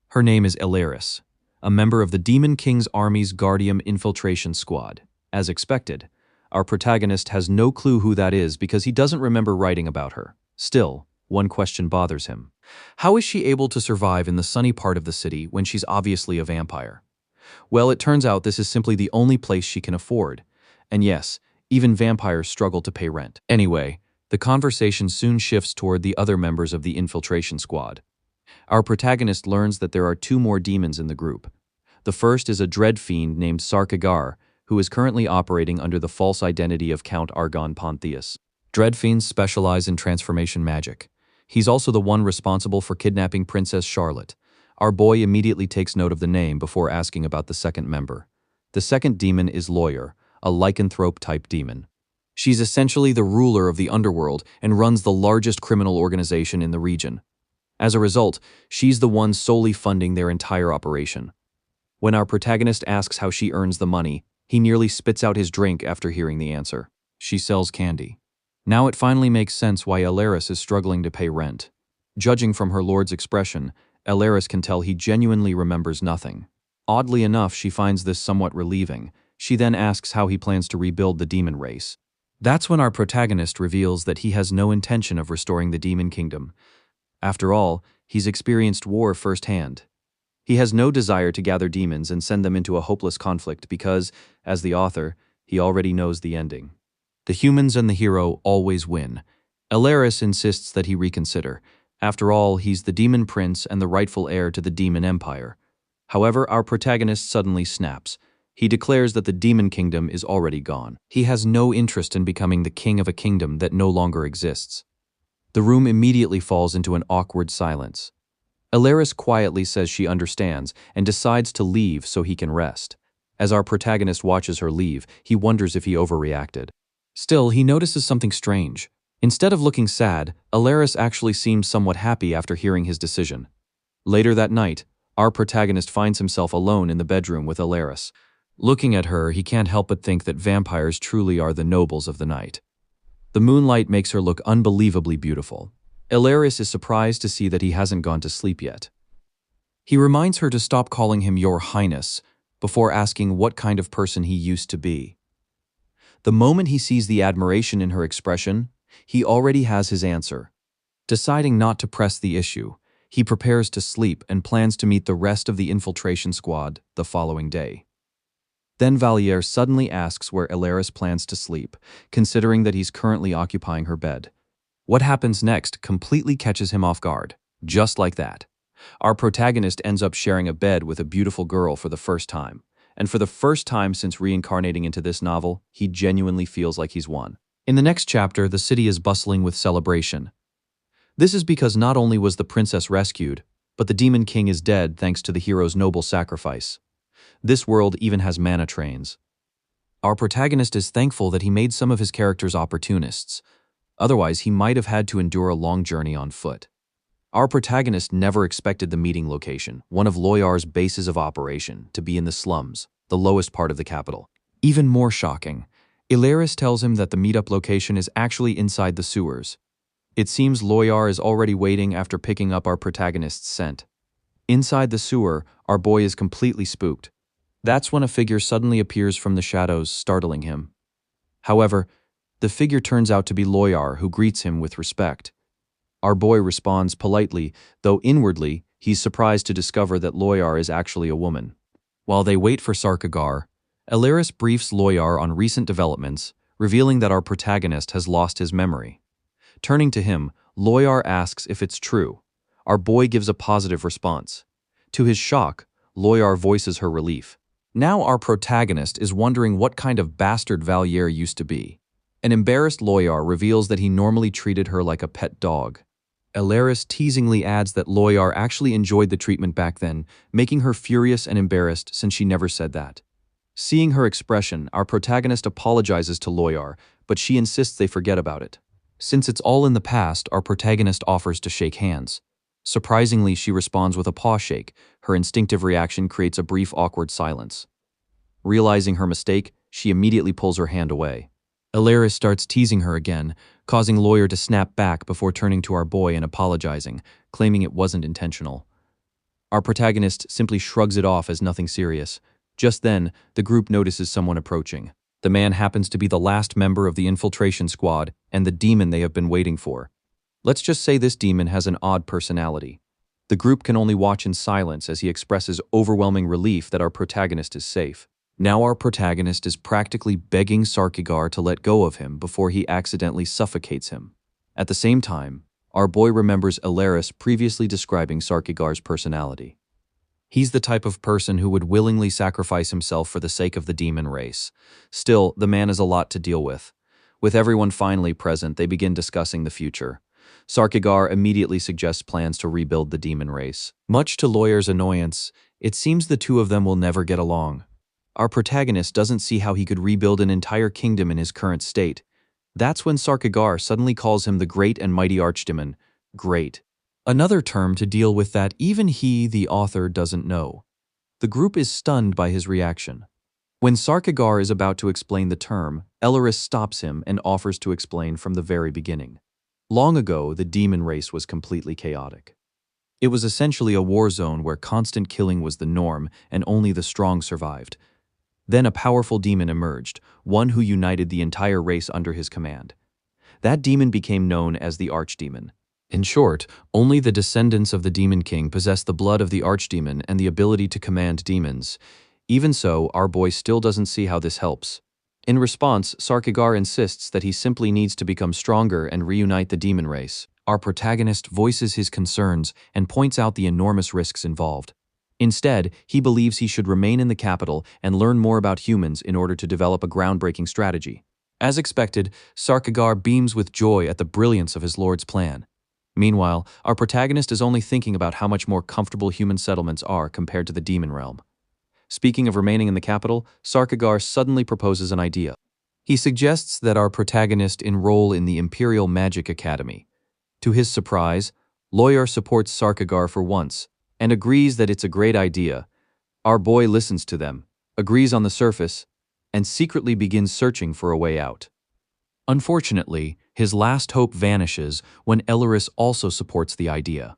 her name is Ilaris, a member of the Demon King's army's Guardium infiltration squad. As expected, our protagonist has no clue who that is because he doesn't remember writing about her. Still, one question bothers him. How is she able to survive in the sunny part of the city when she's obviously a vampire? Well, it turns out this is simply the only place she can afford. And yes, even vampires struggle to pay rent. Anyway, the conversation soon shifts toward the other members of the infiltration squad. Our protagonist learns that there are two more demons in the group. The first is a dread fiend named Sarkagar, who is currently operating under the false identity of Count Argon Pontius. Dread fiends specialize in transformation magic. He's also the one responsible for kidnapping Princess Charlotte. Our boy immediately takes note of the name before asking about the second member. The second demon is Lawyer, a lycanthrope-type demon. She's essentially the ruler of the underworld and runs the largest criminal organization in the region. As a result, she's the one solely funding their entire operation. When our protagonist asks how she earns the money, he nearly spits out his drink after hearing the answer. She sells candy. Now it finally makes sense why Ilaris is struggling to pay rent. Judging from her lord's expression, Ilaris can tell he genuinely remembers nothing. Oddly enough, she finds this somewhat relieving. She then asks how he plans to rebuild the demon race. That's when our protagonist reveals that he has no intention of restoring the demon kingdom. After all, he's experienced war firsthand. He has no desire to gather demons and send them into a hopeless conflict because, as the author, he already knows the ending. The humans and the hero always win. Ilaris insists that he reconsider. After all, he's the demon prince and the rightful heir to the demon empire. However, our protagonist suddenly snaps. He declares that the demon kingdom is already gone. He has no interest in becoming the king of a kingdom that no longer exists. The room immediately falls into an awkward silence. Ilaris quietly says she understands and decides to leave so he can rest. As our protagonist watches her leave, he wonders if he overreacted. Still, he notices something strange. Instead of looking sad, Ilaris actually seems somewhat happy after hearing his decision. Later that night, our protagonist finds himself alone in the bedroom with Ilaris. Looking at her, he can't help but think that vampires truly are the nobles of the night. The moonlight makes her look unbelievably beautiful. Ilaris is surprised to see that he hasn't gone to sleep yet. He reminds her to stop calling him Your Highness before asking what kind of person he used to be. The moment he sees the admiration in her expression, he already has his answer. Deciding not to press the issue, he prepares to sleep and plans to meet the rest of the infiltration squad the following day. Then Valier suddenly asks where Ilaris plans to sleep, considering that he's currently occupying her bed. What happens next completely catches him off guard. Just like that, our protagonist ends up sharing a bed with a beautiful girl for the first time. And for the first time since reincarnating into this novel, he genuinely feels like he's won. In the next chapter, the city is bustling with celebration. This is because not only was the princess rescued, but the demon king is dead thanks to the hero's noble sacrifice. This world even has mana trains. Our protagonist is thankful that he made some of his characters opportunists. Otherwise, he might have had to endure a long journey on foot. Our protagonist never expected the meeting location, one of Loyar's bases of operation, to be in the slums, the lowest part of the capital. Even more shocking, Ilaris tells him that the meetup location is actually inside the sewers. It seems Loyar is already waiting after picking up our protagonist's scent. Inside the sewer, our boy is completely spooked. That's when a figure suddenly appears from the shadows, startling him. However, the figure turns out to be Loyar, who greets him with respect. Our boy responds politely, though inwardly, he's surprised to discover that Loyar is actually a woman. While they wait for Sarkagar, Elaris briefs Loyar on recent developments, revealing that our protagonist has lost his memory. Turning to him, Loyar asks if it's true. Our boy gives a positive response. To his shock, Loyar voices her relief. Now our protagonist is wondering what kind of bastard Valier used to be. An embarrassed Loyar reveals that he normally treated her like a pet dog. Elaris teasingly adds that Loyar actually enjoyed the treatment back then, making her furious and embarrassed since she never said that. Seeing her expression, our protagonist apologizes to Loyar, but she insists they forget about it. Since it's all in the past, our protagonist offers to shake hands. Surprisingly, she responds with a paw shake. Her instinctive reaction creates a brief awkward silence. Realizing her mistake, she immediately pulls her hand away. Elaris starts teasing her again, causing Loyar to snap back before turning to our boy and apologizing, claiming it wasn't intentional. Our protagonist simply shrugs it off as nothing serious. Just then, the group notices someone approaching. The man happens to be the last member of the infiltration squad and the demon they have been waiting for. Let's just say this demon has an odd personality. The group can only watch in silence as he expresses overwhelming relief that our protagonist is safe. Now our protagonist is practically begging Sarkagar to let go of him before he accidentally suffocates him. At the same time, our boy remembers Elaris previously describing Sarkagar's personality. He's the type of person who would willingly sacrifice himself for the sake of the demon race. Still, the man is a lot to deal with. With everyone finally present, they begin discussing the future. Sarkagar immediately suggests plans to rebuild the demon race. Much to Loyar's annoyance, it seems the two of them will never get along. Our protagonist doesn't see how he could rebuild an entire kingdom in his current state. That's when Sarkagar suddenly calls him the great and mighty archdemon. Great. Another term to deal with that even he, the author, doesn't know. The group is stunned by his reaction. When Sarkagar is about to explain the term, Elaris stops him and offers to explain from the very beginning. Long ago, the demon race was completely chaotic. It was essentially a war zone where constant killing was the norm and only the strong survived. Then a powerful demon emerged, one who united the entire race under his command. That demon became known as the Archdemon. In short, only the descendants of the Demon King possess the blood of the Archdemon and the ability to command demons. Even so, our boy still doesn't see how this helps. In response, Sarkagar insists that he simply needs to become stronger and reunite the demon race. Our protagonist voices his concerns and points out the enormous risks involved. Instead, he believes he should remain in the capital and learn more about humans in order to develop a groundbreaking strategy. As expected, Sarkagar beams with joy at the brilliance of his lord's plan. Meanwhile, our protagonist is only thinking about how much more comfortable human settlements are compared to the demon realm. Speaking of remaining in the capital, Sarkagar suddenly proposes an idea. He suggests that our protagonist enroll in the Imperial Magic Academy. To his surprise, Loyar supports Sarkagar for once, and agrees that it's a great idea. Our boy listens to them, agrees on the surface, and secretly begins searching for a way out. Unfortunately, his last hope vanishes when Elaris also supports the idea.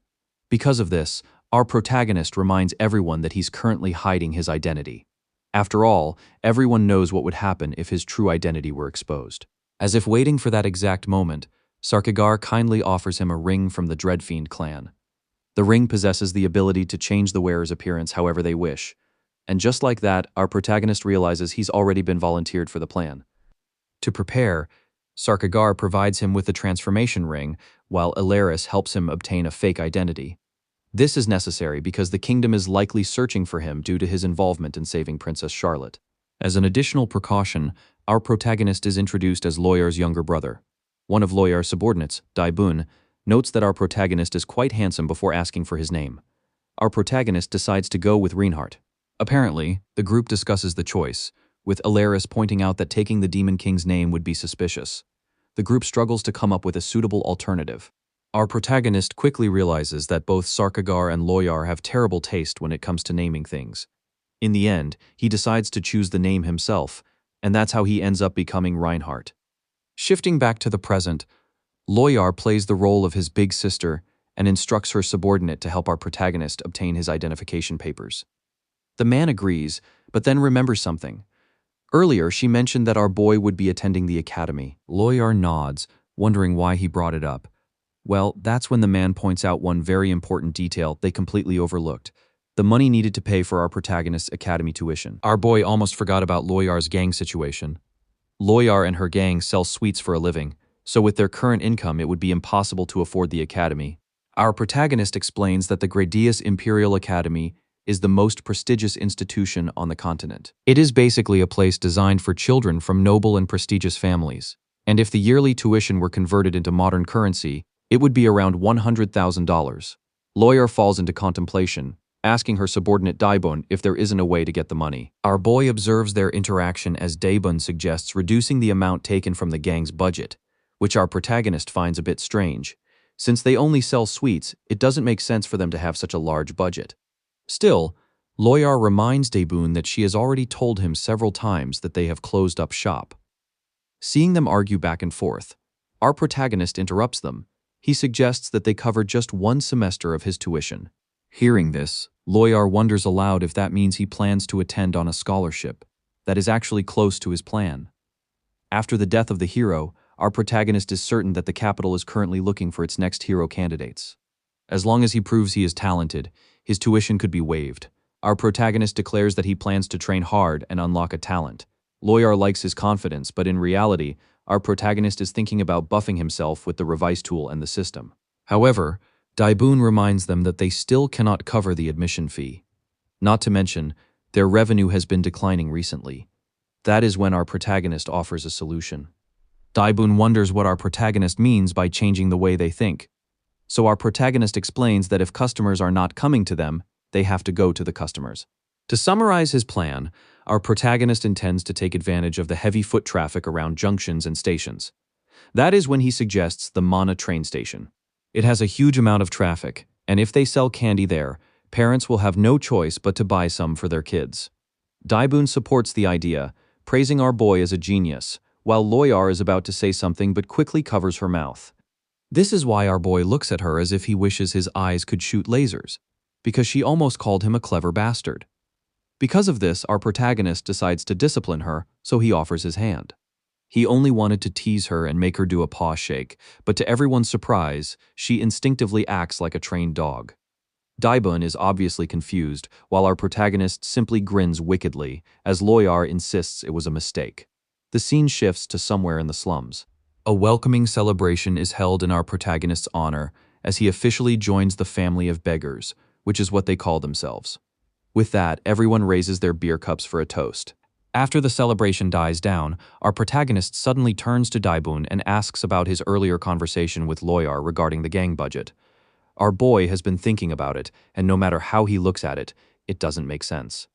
Because of this, our protagonist reminds everyone that he's currently hiding his identity. After all, everyone knows what would happen if his true identity were exposed. As if waiting for that exact moment, Sarkagar kindly offers him a ring from the Dreadfiend clan. The ring possesses the ability to change the wearer's appearance however they wish. And just like that, our protagonist realizes he's already been volunteered for the plan. To prepare, Sarkagar provides him with the transformation ring, while Elaris helps him obtain a fake identity. This is necessary because the kingdom is likely searching for him due to his involvement in saving Princess Charlotte. As an additional precaution, our protagonist is introduced as Loyar's younger brother. One of Loyar's subordinates, Daibun, notes that our protagonist is quite handsome before asking for his name. Our protagonist decides to go with Reinhardt. Apparently, the group discusses the choice, with Elaris pointing out that taking the Demon King's name would be suspicious. The group struggles to come up with a suitable alternative. Our protagonist quickly realizes that both Sarkagar and Loyar have terrible taste when it comes to naming things. In the end, he decides to choose the name himself, and that's how he ends up becoming Reinhardt. Shifting back to the present, Loyar plays the role of his big sister and instructs her subordinate to help our protagonist obtain his identification papers. The man agrees, but then remembers something. Earlier, she mentioned that our boy would be attending the academy. Loyar nods, wondering why he brought it up. Well, that's when the man points out one very important detail they completely overlooked: the money needed to pay for our protagonist's academy tuition. Our boy almost forgot about Loyar's gang situation. Loyar and her gang sell sweets for a living, so with their current income it would be impossible to afford the academy. Our protagonist explains that the Gradius Imperial Academy is the most prestigious institution on the continent. It is basically a place designed for children from noble and prestigious families, and if the yearly tuition were converted into modern currency, it would be around $100,000. Lawyer falls into contemplation, asking her subordinate Daibun if there isn't a way to get the money. Our boy observes their interaction as Daibun suggests reducing the amount taken from the gang's budget, which our protagonist finds a bit strange. Since they only sell sweets, it doesn't make sense for them to have such a large budget. Still, Loyar reminds Daibun that she has already told him several times that they have closed up shop. Seeing them argue back and forth, our protagonist interrupts them. He suggests that they cover just one semester of his tuition. Hearing this, Loyar wonders aloud if that means he plans to attend on a scholarship that is actually close to his plan. After the death of the hero, our protagonist is certain that the capital is currently looking for its next hero candidates. As long as he proves he is talented, his tuition could be waived. Our protagonist declares that he plans to train hard and unlock a talent. Loyar likes his confidence, but in reality, our protagonist is thinking about buffing himself with the revise tool and the system. However, Daibun reminds them that they still cannot cover the admission fee. Not to mention, their revenue has been declining recently. That is when our protagonist offers a solution. Daibun wonders what our protagonist means by changing the way they think. So our protagonist explains that if customers are not coming to them, they have to go to the customers. To summarize his plan, our protagonist intends to take advantage of the heavy foot traffic around junctions and stations. That is when he suggests the Mana train station. It has a huge amount of traffic, and if they sell candy there, parents will have no choice but to buy some for their kids. Daibun supports the idea, praising our boy as a genius, while Loyar is about to say something but quickly covers her mouth. This is why our boy looks at her as if he wishes his eyes could shoot lasers, because she almost called him a clever bastard. Because of this, our protagonist decides to discipline her, so he offers his hand. He only wanted to tease her and make her do a paw shake, but to everyone's surprise, she instinctively acts like a trained dog. Daibun is obviously confused, while our protagonist simply grins wickedly, as Loyar insists it was a mistake. The scene shifts to somewhere in the slums. A welcoming celebration is held in our protagonist's honor, as he officially joins the family of beggars, which is what they call themselves. With that, everyone raises their beer cups for a toast. After the celebration dies down, our protagonist suddenly turns to Daibun and asks about his earlier conversation with Loyar regarding the gang budget. Our boy has been thinking about it, and no matter how he looks at it, it doesn't make sense.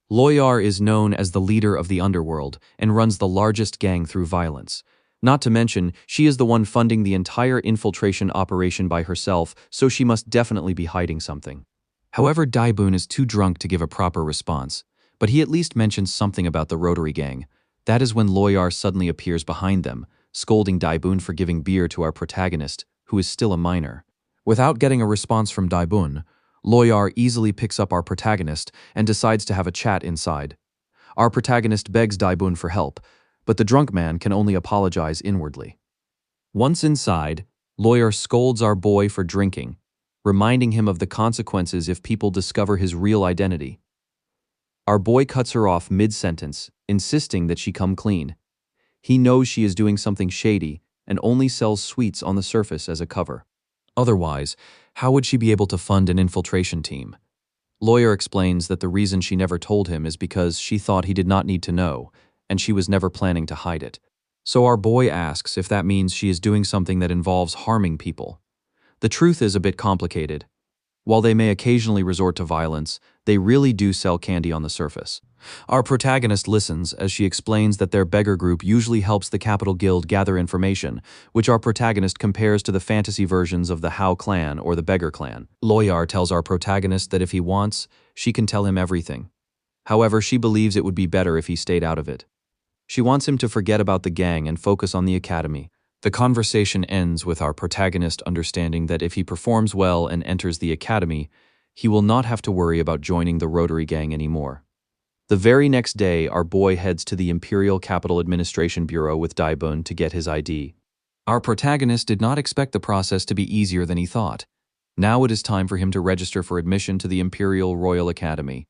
Loyar is known as the leader of the underworld and runs the largest gang through violence. Not to mention, she is the one funding the entire infiltration operation by herself, so she must definitely be hiding something. However, Daibun is too drunk to give a proper response, but he at least mentions something about the Rotary Gang. That is when Loyar suddenly appears behind them, scolding Daibun for giving beer to our protagonist, who is still a minor. Without getting a response from Daibun, Loyar easily picks up our protagonist and decides to have a chat inside. Our protagonist begs Daibun for help, but the drunk man can only apologize inwardly. Once inside, Loyar scolds our boy for drinking, reminding him of the consequences if people discover his real identity. Our boy cuts her off mid-sentence, insisting that she come clean. He knows she is doing something shady and only sells sweets on the surface as a cover. Otherwise, how would she be able to fund an infiltration team? Loyar explains that the reason she never told him is because she thought he did not need to know, and she was never planning to hide it. So our boy asks if that means she is doing something that involves harming people. The truth is a bit complicated. While they may occasionally resort to violence, they really do sell candy on the surface. Our protagonist listens as she explains that their beggar group usually helps the Capital Guild gather information, which our protagonist compares to the fantasy versions of the Hao clan or the Beggar clan. Loyar tells our protagonist that if he wants, she can tell him everything. However, she believes it would be better if he stayed out of it. She wants him to forget about the gang and focus on the academy. The conversation ends with our protagonist understanding that if he performs well and enters the academy, he will not have to worry about joining the Rotary Gang anymore. The very next day, our boy heads to the Imperial Capital Administration Bureau with Daibun to get his ID. Our protagonist did not expect the process to be easier than he thought. Now it is time for him to register for admission to the Imperial Royal Academy.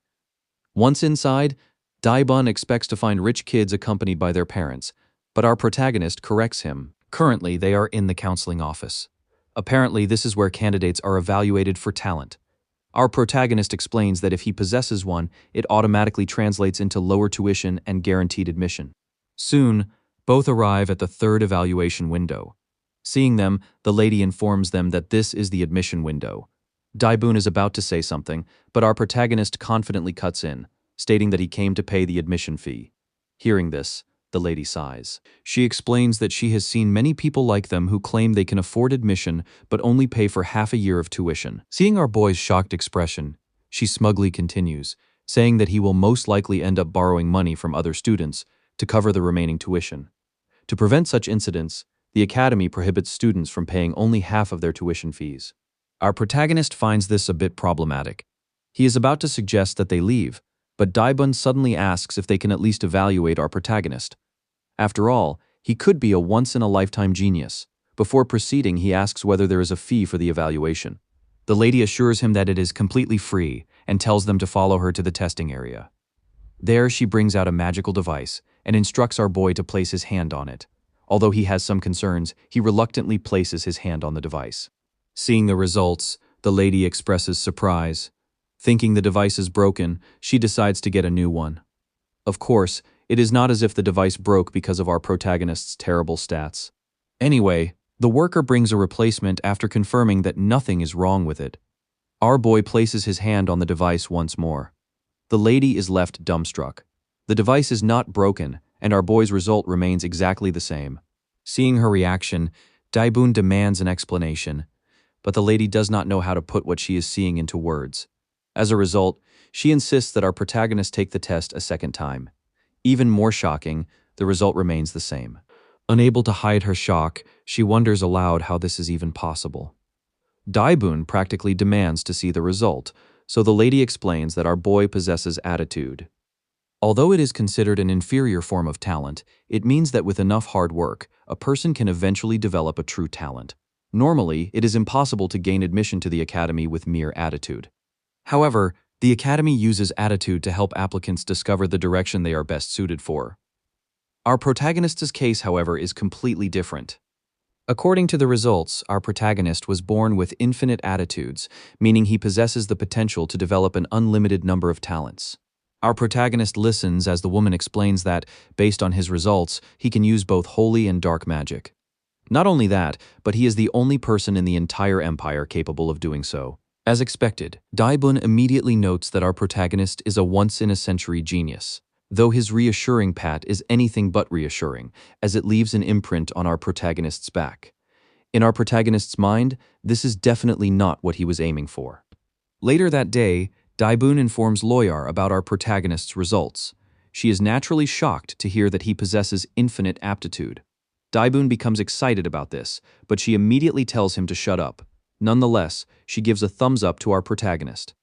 Once inside, Daibun expects to find rich kids accompanied by their parents, but our protagonist corrects him. Currently, they are in the counseling office. Apparently, this is where candidates are evaluated for talent. Our protagonist explains that if he possesses one, it automatically translates into lower tuition and guaranteed admission. Soon, both arrive at the third evaluation window. Seeing them, the lady informs them that this is the admission window. Daibun is about to say something, but our protagonist confidently cuts in, stating that he came to pay the admission fee. Hearing this, the lady sighs. She explains that she has seen many people like them who claim they can afford admission but only pay for half a year of tuition. Seeing our boy's shocked expression, she smugly continues, saying that he will most likely end up borrowing money from other students to cover the remaining tuition. To prevent such incidents, the academy prohibits students from paying only half of their tuition fees. Our protagonist finds this a bit problematic. He is about to suggest that they leave, but Daibun suddenly asks if they can at least evaluate our protagonist. After all, he could be a once-in-a-lifetime genius. Before proceeding, he asks whether there is a fee for the evaluation. The lady assures him that it is completely free and tells them to follow her to the testing area. There, she brings out a magical device and instructs our boy to place his hand on it. Although he has some concerns, he reluctantly places his hand on the device. Seeing the results, the lady expresses surprise. Thinking the device is broken, she decides to get a new one. Of course, it is not as if the device broke because of our protagonist's terrible stats. Anyway, the worker brings a replacement after confirming that nothing is wrong with it. Our boy places his hand on the device once more. The lady is left dumbstruck. The device is not broken, and our boy's result remains exactly the same. Seeing her reaction, Daibun demands an explanation, but the lady does not know how to put what she is seeing into words. As a result, she insists that our protagonist take the test a second time. Even more shocking, the result remains the same. Unable to hide her shock, she wonders aloud how this is even possible. Daibun practically demands to see the result, so the lady explains that our boy possesses attitude. Although it is considered an inferior form of talent, it means that with enough hard work, a person can eventually develop a true talent. Normally, it is impossible to gain admission to the academy with mere attitude. However, the academy uses attitude to help applicants discover the direction they are best suited for. Our protagonist's case, however, is completely different. According to the results, our protagonist was born with infinite attitudes, meaning he possesses the potential to develop an unlimited number of talents. Our protagonist listens as the woman explains that, based on his results, he can use both holy and dark magic. Not only that, but he is the only person in the entire empire capable of doing so. As expected, Daibun immediately notes that our protagonist is a once-in-a-century genius, though his reassuring pat is anything but reassuring, as it leaves an imprint on our protagonist's back. In our protagonist's mind, this is definitely not what he was aiming for. Later that day, Daibun informs Loyar about our protagonist's results. She is naturally shocked to hear that he possesses infinite aptitude. Daibun becomes excited about this, but she immediately tells him to shut up. Nonetheless, she gives a thumbs up to our protagonist.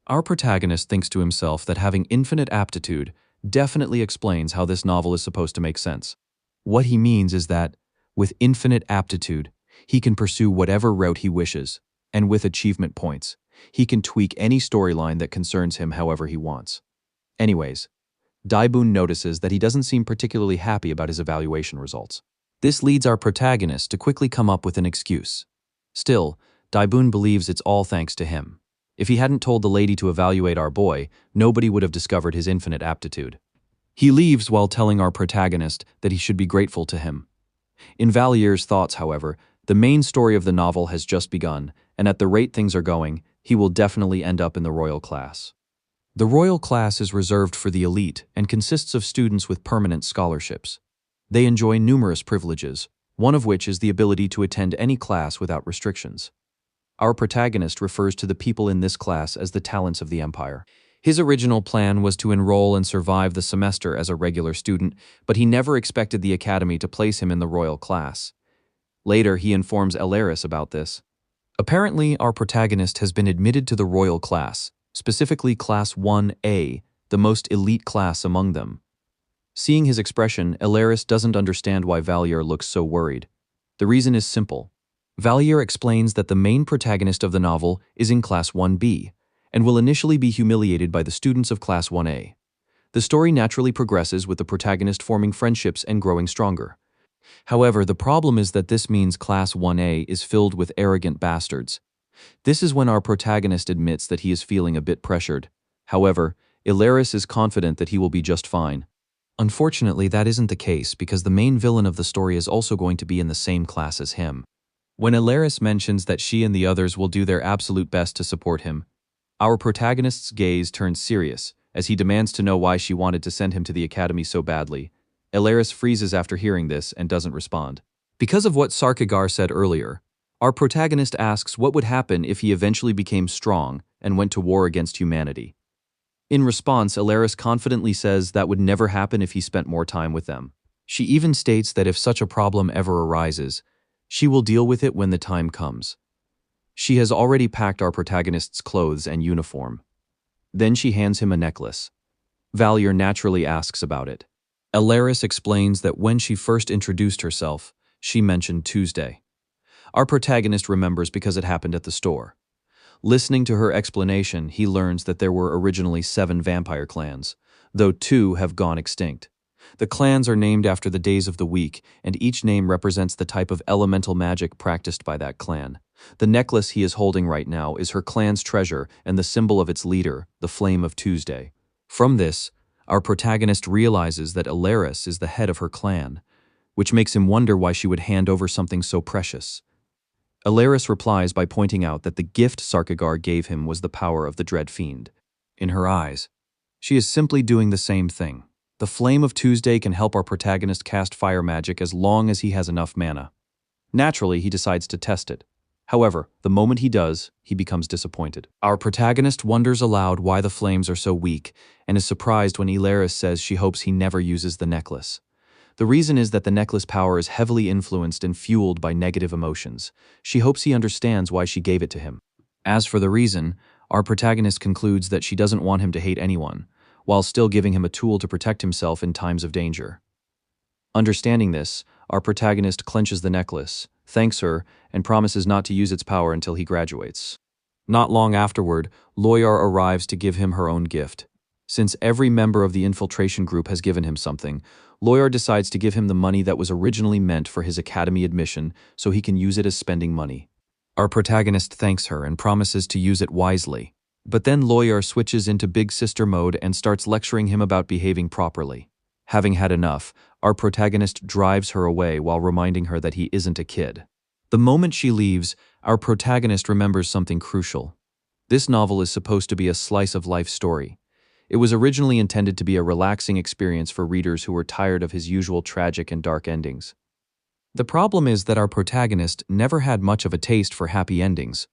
Our protagonist thinks to himself that having infinite aptitude definitely explains how this novel is supposed to make sense. What he means is that, with infinite aptitude, he can pursue whatever route he wishes, and with achievement points, he can tweak any storyline that concerns him however he wants. Anyways, Daibun notices that he doesn't seem particularly happy about his evaluation results. This leads our protagonist to quickly come up with an excuse. Still, Daibun believes it's all thanks to him. If he hadn't told the lady to evaluate our boy, nobody would have discovered his infinite aptitude. He leaves while telling our protagonist that he should be grateful to him. In Valier's thoughts, however, the main story of the novel has just begun, and at the rate things are going, he will definitely end up in the royal class. The royal class is reserved for the elite and consists of students with permanent scholarships. They enjoy numerous privileges, one of which is the ability to attend any class without restrictions. Our protagonist refers to the people in this class as the talents of the empire. His original plan was to enroll and survive the semester as a regular student, but he never expected the academy to place him in the royal class. Later, he informs Elaris about this. Apparently, our protagonist has been admitted to the royal class, specifically Class 1A, the most elite class among them. Seeing his expression, Ilaris doesn't understand why Valier looks so worried. The reason is simple. Valier explains that the main protagonist of the novel is in Class 1B, and will initially be humiliated by the students of Class 1A. The story naturally progresses with the protagonist forming friendships and growing stronger. However, the problem is that this means Class 1A is filled with arrogant bastards. This is when our protagonist admits that he is feeling a bit pressured. However, Ilaris is confident that he will be just fine. Unfortunately, that isn't the case because the main villain of the story is also going to be in the same class as him. When Ilaris mentions that she and the others will do their absolute best to support him, our protagonist's gaze turns serious as he demands to know why she wanted to send him to the academy so badly. Ilaris freezes after hearing this and doesn't respond. Because of what Sarkigar said earlier, our protagonist asks what would happen if he eventually became strong and went to war against humanity. In response, Ilaris confidently says that would never happen if he spent more time with them. She even states that if such a problem ever arises, she will deal with it when the time comes. She has already packed our protagonist's clothes and uniform. Then she hands him a necklace. Valier naturally asks about it. Ilaris explains that when she first introduced herself, she mentioned Tuesday. Our protagonist remembers because it happened at the store. Listening to her explanation, he learns that there were originally 7 vampire clans, though 2 have gone extinct. The clans are named after the days of the week, and each name represents the type of elemental magic practiced by that clan. The necklace he is holding right now is her clan's treasure and the symbol of its leader, the Flame of Tuesday. From this, our protagonist realizes that Ilaris is the head of her clan, which makes him wonder why she would hand over something so precious. Ilaris replies by pointing out that the gift Sarkigar gave him was the power of the Dread Fiend. In her eyes, she is simply doing the same thing. The Flame of Tuesday can help our protagonist cast fire magic as long as he has enough mana. Naturally, he decides to test it. However, the moment he does, he becomes disappointed. Our protagonist wonders aloud why the flames are so weak and is surprised when Ilaris says she hopes he never uses the necklace. The reason is that the necklace power is heavily influenced and fueled by negative emotions. She hopes he understands why she gave it to him. As for the reason, our protagonist concludes that she doesn't want him to hate anyone, while still giving him a tool to protect himself in times of danger. Understanding this, our protagonist clenches the necklace, thanks her, and promises not to use its power until he graduates. Not long afterward, Loyar arrives to give him her own gift. Since every member of the infiltration group has given him something, Loyar decides to give him the money that was originally meant for his academy admission so he can use it as spending money. Our protagonist thanks her and promises to use it wisely. But then Loyar switches into Big Sister mode and starts lecturing him about behaving properly. Having had enough, our protagonist drives her away while reminding her that he isn't a kid. The moment she leaves, our protagonist remembers something crucial. This novel is supposed to be a slice-of-life story. It was originally intended to be a relaxing experience for readers who were tired of his usual tragic and dark endings. The problem is that our protagonist never had much of a taste for happy endings.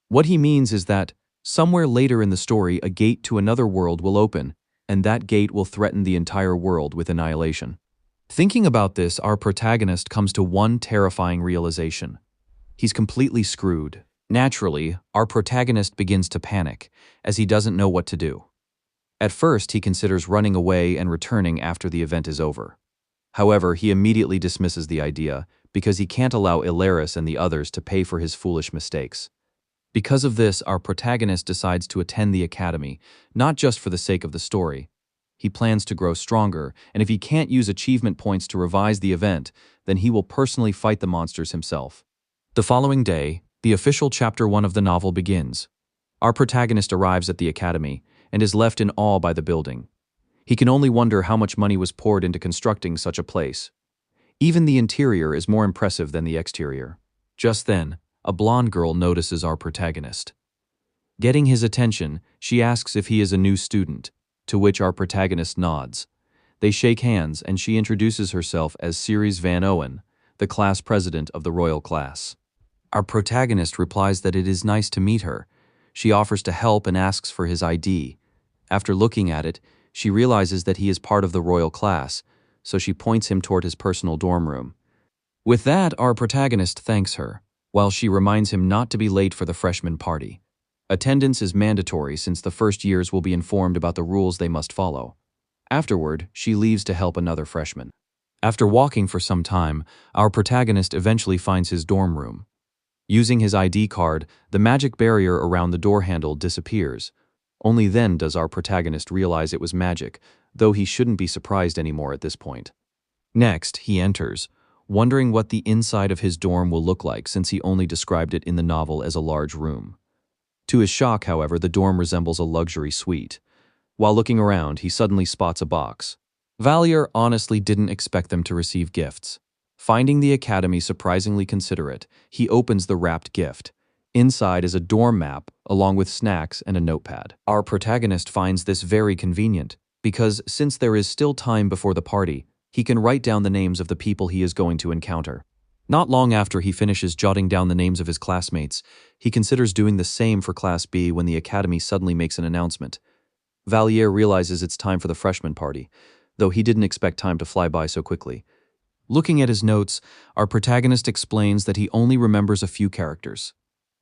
What he means is that, somewhere later in the story, a gate to another world will open, and that gate will threaten the entire world with annihilation. Thinking about this, our protagonist comes to one terrifying realization. He's completely screwed. Naturally, our protagonist begins to panic, as he doesn't know what to do. At first, he considers running away and returning after the event is over. However, he immediately dismisses the idea because he can't allow Ilaris and the others to pay for his foolish mistakes. Because of this, our protagonist decides to attend the academy, not just for the sake of the story. He plans to grow stronger, and if he can't use achievement points to revise the event, then he will personally fight the monsters himself. The following day, the official Chapter 1 of the novel begins. Our protagonist arrives at the academy and is left in awe by the building. He can only wonder how much money was poured into constructing such a place. Even the interior is more impressive than the exterior. Just then, a blonde girl notices our protagonist. Getting his attention, she asks if he is a new student, to which our protagonist nods. They shake hands and she introduces herself as Ceres Van Owen, the class president of the royal class. Our protagonist replies that it is nice to meet her. She offers to help and asks for his ID. After looking at it, she realizes that he is part of the royal class, so she points him toward his personal dorm room. With that, our protagonist thanks her, while she reminds him not to be late for the freshman party. Attendance is mandatory since the first years will be informed about the rules they must follow. Afterward, she leaves to help another freshman. After walking for some time, our protagonist eventually finds his dorm room. Using his ID card, the magic barrier around the door handle disappears. Only then does our protagonist realize it was magic, though he shouldn't be surprised anymore at this point. Next, he enters, wondering what the inside of his dorm will look like since he only described it in the novel as a large room. To his shock, however, the dorm resembles a luxury suite. While looking around, he suddenly spots a box. Valier honestly didn't expect them to receive gifts. Finding the academy surprisingly considerate, he opens the wrapped gift. Inside is a dorm map, along with snacks and a notepad. Our protagonist finds this very convenient, because since there is still time before the party, he can write down the names of the people he is going to encounter. Not long after he finishes jotting down the names of his classmates, he considers doing the same for Class B when the academy suddenly makes an announcement. Valier realizes it's time for the freshman party, though he didn't expect time to fly by so quickly. Looking at his notes, our protagonist explains that he only remembers a few characters.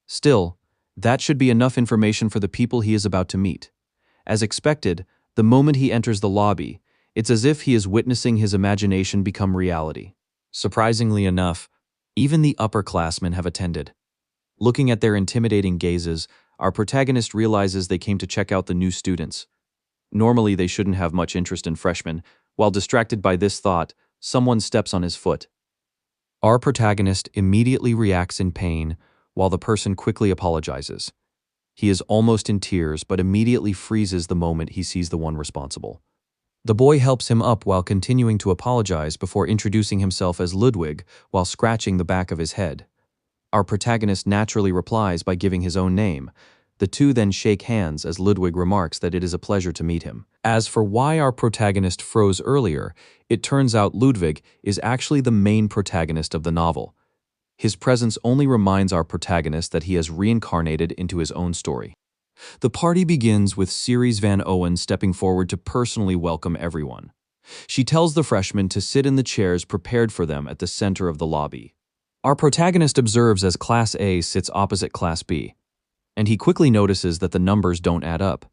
Still, that should be enough information for the people he is about to meet. As expected, the moment he enters the lobby, it's as if he is witnessing his imagination become reality. Surprisingly enough, even the upperclassmen have attended. Looking at their intimidating gazes, our protagonist realizes they came to check out the new students. Normally, they shouldn't have much interest in freshmen. While distracted by this thought, someone steps on his foot. Our protagonist immediately reacts in pain, while the person quickly apologizes. He is almost in tears, but immediately freezes the moment he sees the one responsible. The boy helps him up while continuing to apologize before introducing himself as Ludwig while scratching the back of his head. Our protagonist naturally replies by giving his own name. The two then shake hands as Ludwig remarks that it is a pleasure to meet him. As for why our protagonist froze earlier, it turns out Ludwig is actually the main protagonist of the novel. His presence only reminds our protagonist that he has reincarnated into his own story. The party begins with Ceres Van Owen stepping forward to personally welcome everyone. She tells the freshmen to sit in the chairs prepared for them at the center of the lobby. Our protagonist observes as Class A sits opposite Class B, and he quickly notices that the numbers don't add up.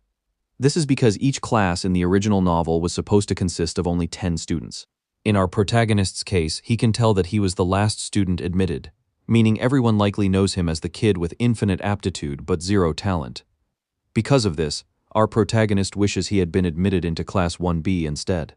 This is because each class in the original novel was supposed to consist of only 10 students. In our protagonist's case, he can tell that he was the last student admitted, meaning everyone likely knows him as the kid with infinite aptitude but zero talent. Because of this, our protagonist wishes he had been admitted into Class 1B instead.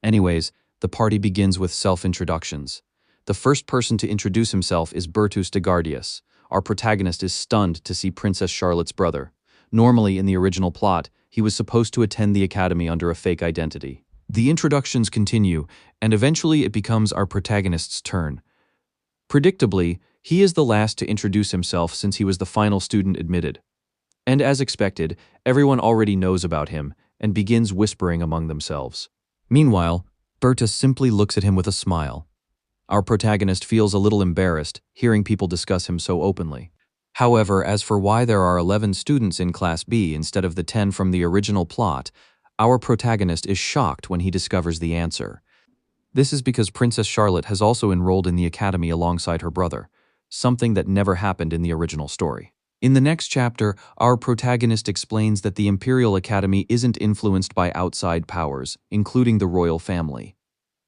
Anyways, the party begins with self-introductions. The first person to introduce himself is Bertus de Gardius. Our protagonist is stunned to see Princess Charlotte's brother. Normally, in the original plot, he was supposed to attend the academy under a fake identity. The introductions continue, and eventually it becomes our protagonist's turn. Predictably, he is the last to introduce himself since he was the final student admitted. And as expected, everyone already knows about him and begins whispering among themselves. Meanwhile, Berta simply looks at him with a smile. Our protagonist feels a little embarrassed hearing people discuss him so openly. However, as for why there are 11 students in Class B instead of the 10 from the original plot, our protagonist is shocked when he discovers the answer. This is because Princess Charlotte has also enrolled in the academy alongside her brother, something that never happened in the original story. In the next chapter, our protagonist explains that the Imperial Academy isn't influenced by outside powers, including the royal family.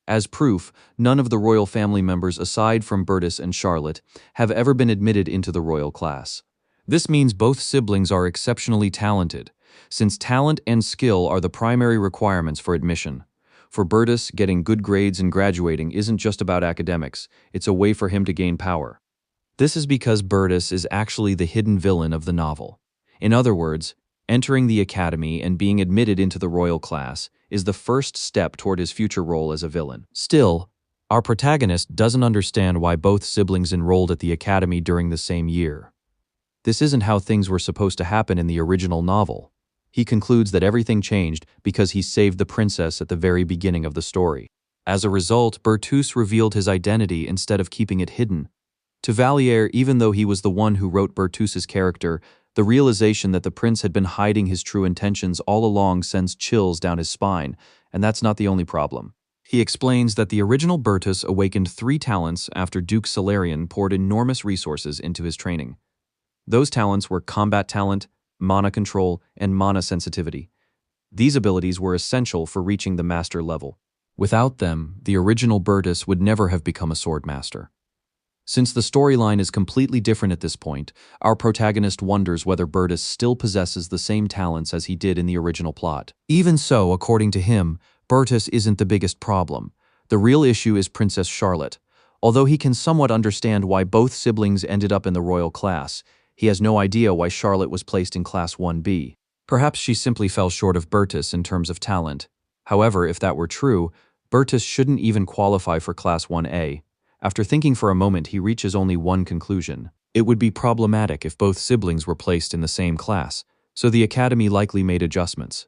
As proof, none of the royal family members aside from Bertus and Charlotte have ever been admitted into the royal class. This means both siblings are exceptionally talented, since talent and skill are the primary requirements for admission. For Bertus, getting good grades and graduating isn't just about academics, it's a way for him to gain power. This is because Bertus is actually the hidden villain of the novel. In other words, entering the academy and being admitted into the royal class is the first step toward his future role as a villain. Still, our protagonist doesn't understand why both siblings enrolled at the academy during the same year. This isn't how things were supposed to happen in the original novel. He concludes that everything changed because he saved the princess at the very beginning of the story. As a result, Bertus revealed his identity instead of keeping it hidden. To Valier, even though he was the one who wrote Bertus's character, the realization that the prince had been hiding his true intentions all along sends chills down his spine, and that's not the only problem. He explains that the original Bertus awakened 3 talents after Duke Salarian poured enormous resources into his training. Those talents were combat talent, mana control, and mana sensitivity. These abilities were essential for reaching the master level. Without them, the original Bertus would never have become a sword master. Since the storyline is completely different at this point, our protagonist wonders whether Bertus still possesses the same talents as he did in the original plot. Even so, according to him, Bertus isn't the biggest problem. The real issue is Princess Charlotte. Although he can somewhat understand why both siblings ended up in the royal class, he has no idea why Charlotte was placed in Class 1B. Perhaps she simply fell short of Bertus in terms of talent. However, if that were true, Bertus shouldn't even qualify for Class 1A. After thinking for a moment, he reaches only one conclusion. It would be problematic if both siblings were placed in the same class, so the academy likely made adjustments.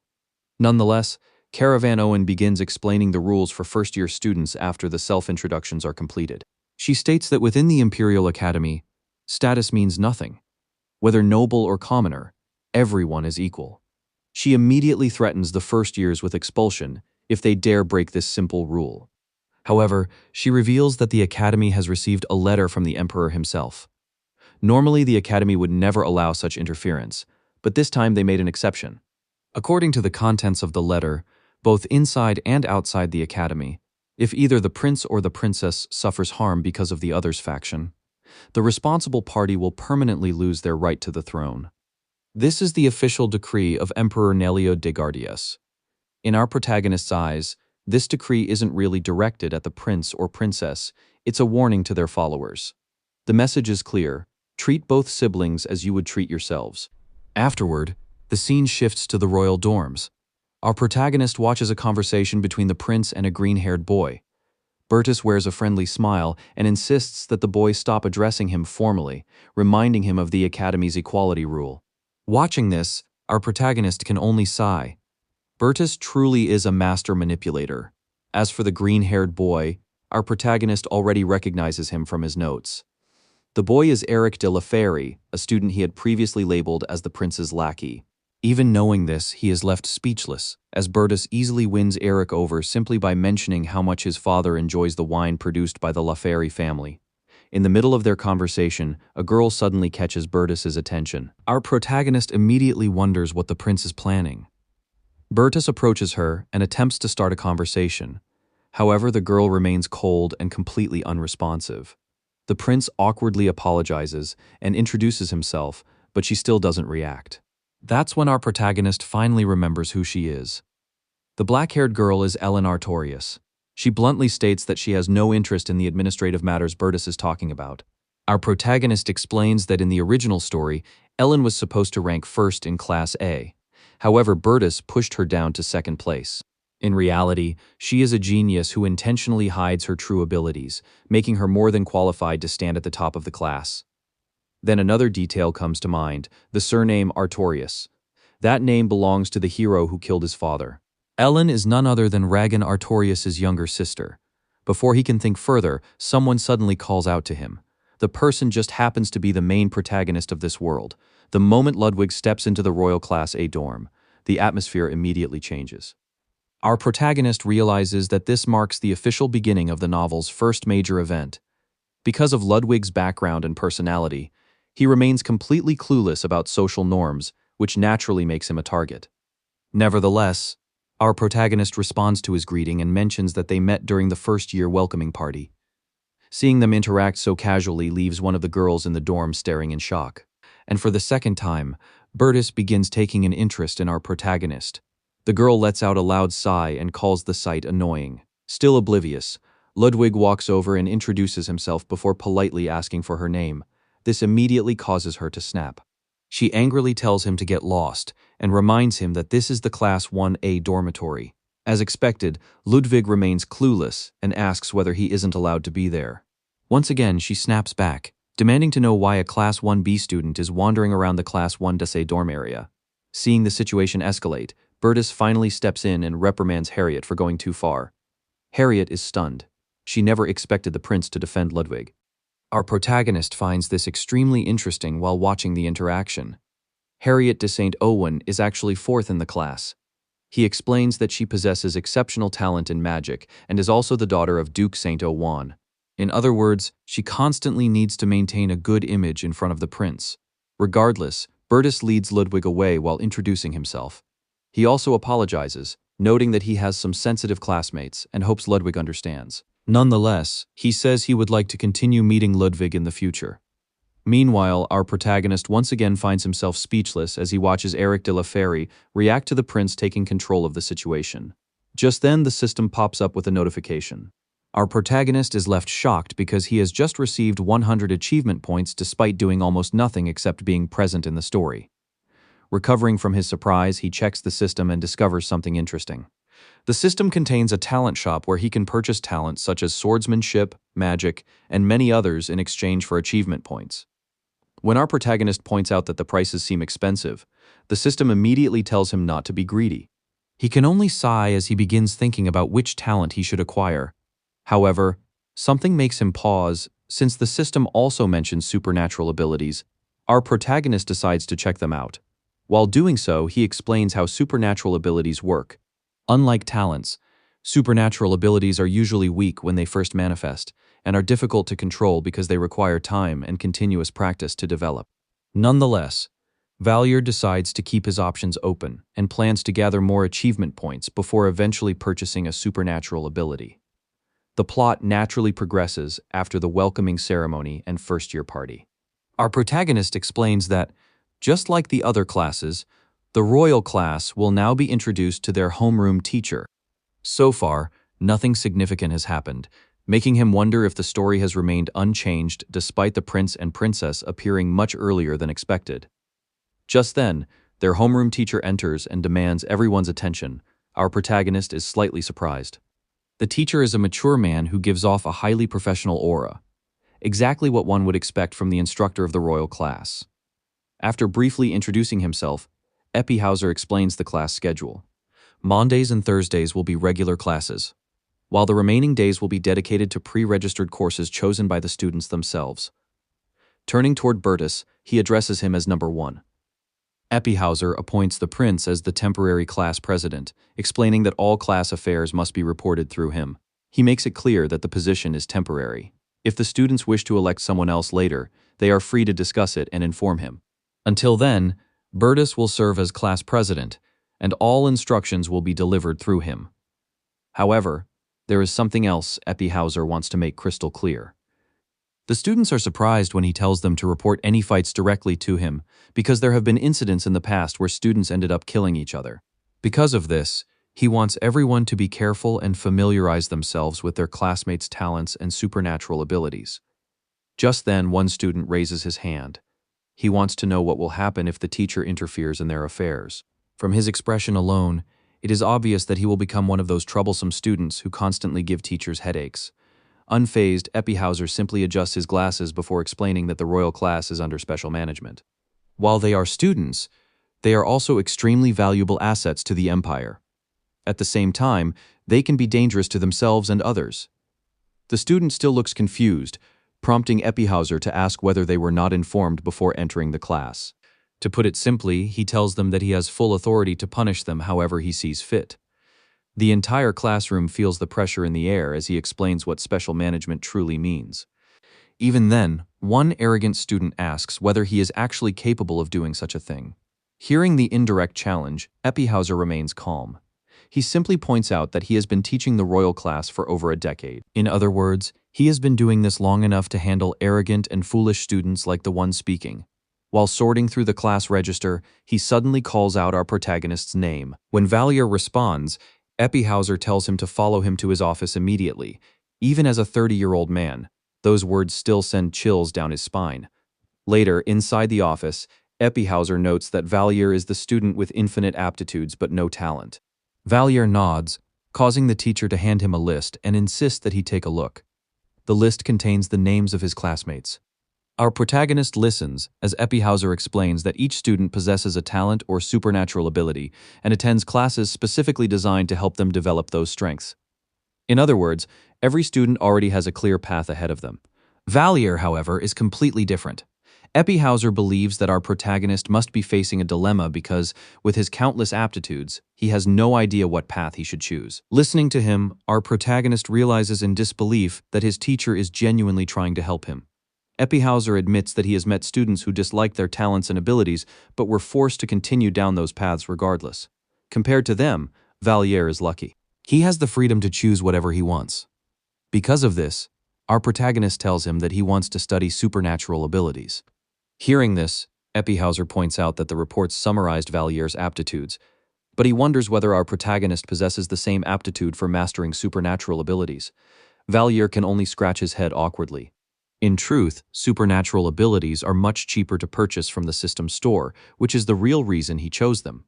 Nonetheless, Caravan Owen begins explaining the rules for first-year students after the self-introductions are completed. She states that within the Imperial Academy, status means nothing. Whether noble or commoner, everyone is equal. She immediately threatens the first years with expulsion if they dare break this simple rule. However, she reveals that the Academy has received a letter from the Emperor himself. Normally, the Academy would never allow such interference, but this time they made an exception. According to the contents of the letter, both inside and outside the Academy, if either the prince or the princess suffers harm because of the other's faction, the responsible party will permanently lose their right to the throne. This is the official decree of Emperor Nelio de Gardias. In our protagonist's eyes, this decree isn't really directed at the prince or princess, it's a warning to their followers. The message is clear: treat both siblings as you would treat yourselves. Afterward, the scene shifts to the royal dorms. Our protagonist watches a conversation between the prince and a green-haired boy. Bertus wears a friendly smile and insists that the boy stop addressing him formally, reminding him of the Academy's equality rule. Watching this, our protagonist can only sigh. Bertus truly is a master manipulator. As for the green-haired boy, our protagonist already recognizes him from his notes. The boy is Eric de la Ferry, a student he had previously labeled as the prince's lackey. Even knowing this, he is left speechless, as Bertus easily wins Eric over simply by mentioning how much his father enjoys the wine produced by the La Ferry family. In the middle of their conversation, a girl suddenly catches Bertus's attention. Our protagonist immediately wonders what the prince is planning. Bertus approaches her and attempts to start a conversation. However, the girl remains cold and completely unresponsive. The prince awkwardly apologizes and introduces himself, but she still doesn't react. That's when our protagonist finally remembers who she is. The black-haired girl is Ellen Artorius. She bluntly states that she has no interest in the administrative matters Bertus is talking about. Our protagonist explains that in the original story, Ellen was supposed to rank first in Class A. However, Bertus pushed her down to second place. In reality, she is a genius who intentionally hides her true abilities, making her more than qualified to stand at the top of the class. Then another detail comes to mind, the surname Artorius. That name belongs to the hero who killed his father. Ellen is none other than Ragan Artorius' younger sister. Before he can think further, someone suddenly calls out to him. The person just happens to be the main protagonist of this world. The moment Ludwig steps into the Royal Class A dorm, the atmosphere immediately changes. Our protagonist realizes that this marks the official beginning of the novel's first major event. Because of Ludwig's background and personality, he remains completely clueless about social norms, which naturally makes him a target. Nevertheless, our protagonist responds to his greeting and mentions that they met during the first-year welcoming party. Seeing them interact so casually leaves one of the girls in the dorm staring in shock. And for the second time, Bertus begins taking an interest in our protagonist. The girl lets out a loud sigh and calls the sight annoying. Still oblivious, Ludwig walks over and introduces himself before politely asking for her name. This immediately causes her to snap. She angrily tells him to get lost and reminds him that this is the Class 1A dormitory. As expected, Ludwig remains clueless and asks whether he isn't allowed to be there. Once again, she snaps back, demanding to know why a Class 1B student is wandering around the Class 1A dorm area. Seeing the situation escalate, Bertus finally steps in and reprimands Harriet for going too far. Harriet is stunned. She never expected the prince to defend Ludwig. Our protagonist finds this extremely interesting while watching the interaction. Harriet de Saint Owen is actually fourth in the class. He explains that she possesses exceptional talent in magic and is also the daughter of Duke Saint Owen. In other words, she constantly needs to maintain a good image in front of the prince. Regardless, Bertus leads Ludwig away while introducing himself. He also apologizes, noting that he has some sensitive classmates and hopes Ludwig understands. Nonetheless, he says he would like to continue meeting Ludwig in the future. Meanwhile, our protagonist once again finds himself speechless as he watches Eric de la Ferry react to the prince taking control of the situation. Just then, the system pops up with a notification. Our protagonist is left shocked because he has just received 100 achievement points despite doing almost nothing except being present in the story. Recovering from his surprise, he checks the system and discovers something interesting. The system contains a talent shop where he can purchase talents such as swordsmanship, magic, and many others in exchange for achievement points. When our protagonist points out that the prices seem expensive, the system immediately tells him not to be greedy. He can only sigh as he begins thinking about which talent he should acquire. However, something makes him pause. Since the system also mentions supernatural abilities, our protagonist decides to check them out. While doing so, he explains how supernatural abilities work. Unlike talents, supernatural abilities are usually weak when they first manifest and are difficult to control because they require time and continuous practice to develop. Nonetheless, Valier decides to keep his options open and plans to gather more achievement points before eventually purchasing a supernatural ability. The plot naturally progresses after the welcoming ceremony and first-year party. Our protagonist explains that, just like the other classes, the royal class will now be introduced to their homeroom teacher. So far, nothing significant has happened, making him wonder if the story has remained unchanged despite the prince and princess appearing much earlier than expected. Just then, their homeroom teacher enters and demands everyone's attention. Our protagonist is slightly surprised. The teacher is a mature man who gives off a highly professional aura, exactly what one would expect from the instructor of the royal class. After briefly introducing himself, Eppihauser explains the class schedule. Mondays and Thursdays will be regular classes, while the remaining days will be dedicated to pre-registered courses chosen by the students themselves. Turning toward Bertus, he addresses him as number 1. Eppihauser appoints the prince as the temporary class president, explaining that all class affairs must be reported through him. He makes it clear that the position is temporary. If the students wish to elect someone else later, they are free to discuss it and inform him. Until then, Bertus will serve as class president, and all instructions will be delivered through him. However, there is something else Eppihauser wants to make crystal clear. The students are surprised when he tells them to report any fights directly to him, because there have been incidents in the past where students ended up killing each other. Because of this, he wants everyone to be careful and familiarize themselves with their classmates' talents and supernatural abilities. Just then, one student raises his hand. He wants to know what will happen if the teacher interferes in their affairs. From his expression alone, it is obvious that he will become one of those troublesome students who constantly give teachers headaches. Unfazed, Eppihauser simply adjusts his glasses before explaining that the royal class is under special management. While they are students, they are also extremely valuable assets to the empire. At the same time, they can be dangerous to themselves and others. The student still looks confused, prompting Eppihauser to ask whether they were not informed before entering the class. To put it simply, he tells them that he has full authority to punish them however he sees fit. The entire classroom feels the pressure in the air as he explains what special management truly means. Even then, one arrogant student asks whether he is actually capable of doing such a thing. Hearing the indirect challenge, Eppihauser remains calm. He simply points out that he has been teaching the royal class for over a decade. In other words, he has been doing this long enough to handle arrogant and foolish students like the one speaking. While sorting through the class register, he suddenly calls out our protagonist's name. When Valier responds, Eppihauser tells him to follow him to his office immediately. Even as a 30-year-old man, those words still send chills down his spine. Later, inside the office, Eppihauser notes that Valier is the student with infinite aptitudes but no talent. Valier nods, causing the teacher to hand him a list and insist that he take a look. The list contains the names of his classmates. Our protagonist listens as Eppihauser explains that each student possesses a talent or supernatural ability and attends classes specifically designed to help them develop those strengths. In other words, every student already has a clear path ahead of them. Valier, however, is completely different. Eppihauser believes that our protagonist must be facing a dilemma because, with his countless aptitudes, he has no idea what path he should choose. Listening to him, our protagonist realizes in disbelief that his teacher is genuinely trying to help him. Eppihauser admits that he has met students who disliked their talents and abilities but were forced to continue down those paths regardless. Compared to them, Valliere is lucky. He has the freedom to choose whatever he wants. Because of this, our protagonist tells him that he wants to study supernatural abilities. Hearing this, Eppihauser points out that the reports summarized Valliere's aptitudes, but he wonders whether our protagonist possesses the same aptitude for mastering supernatural abilities. Valliere can only scratch his head awkwardly. In truth, supernatural abilities are much cheaper to purchase from the system store, which is the real reason he chose them.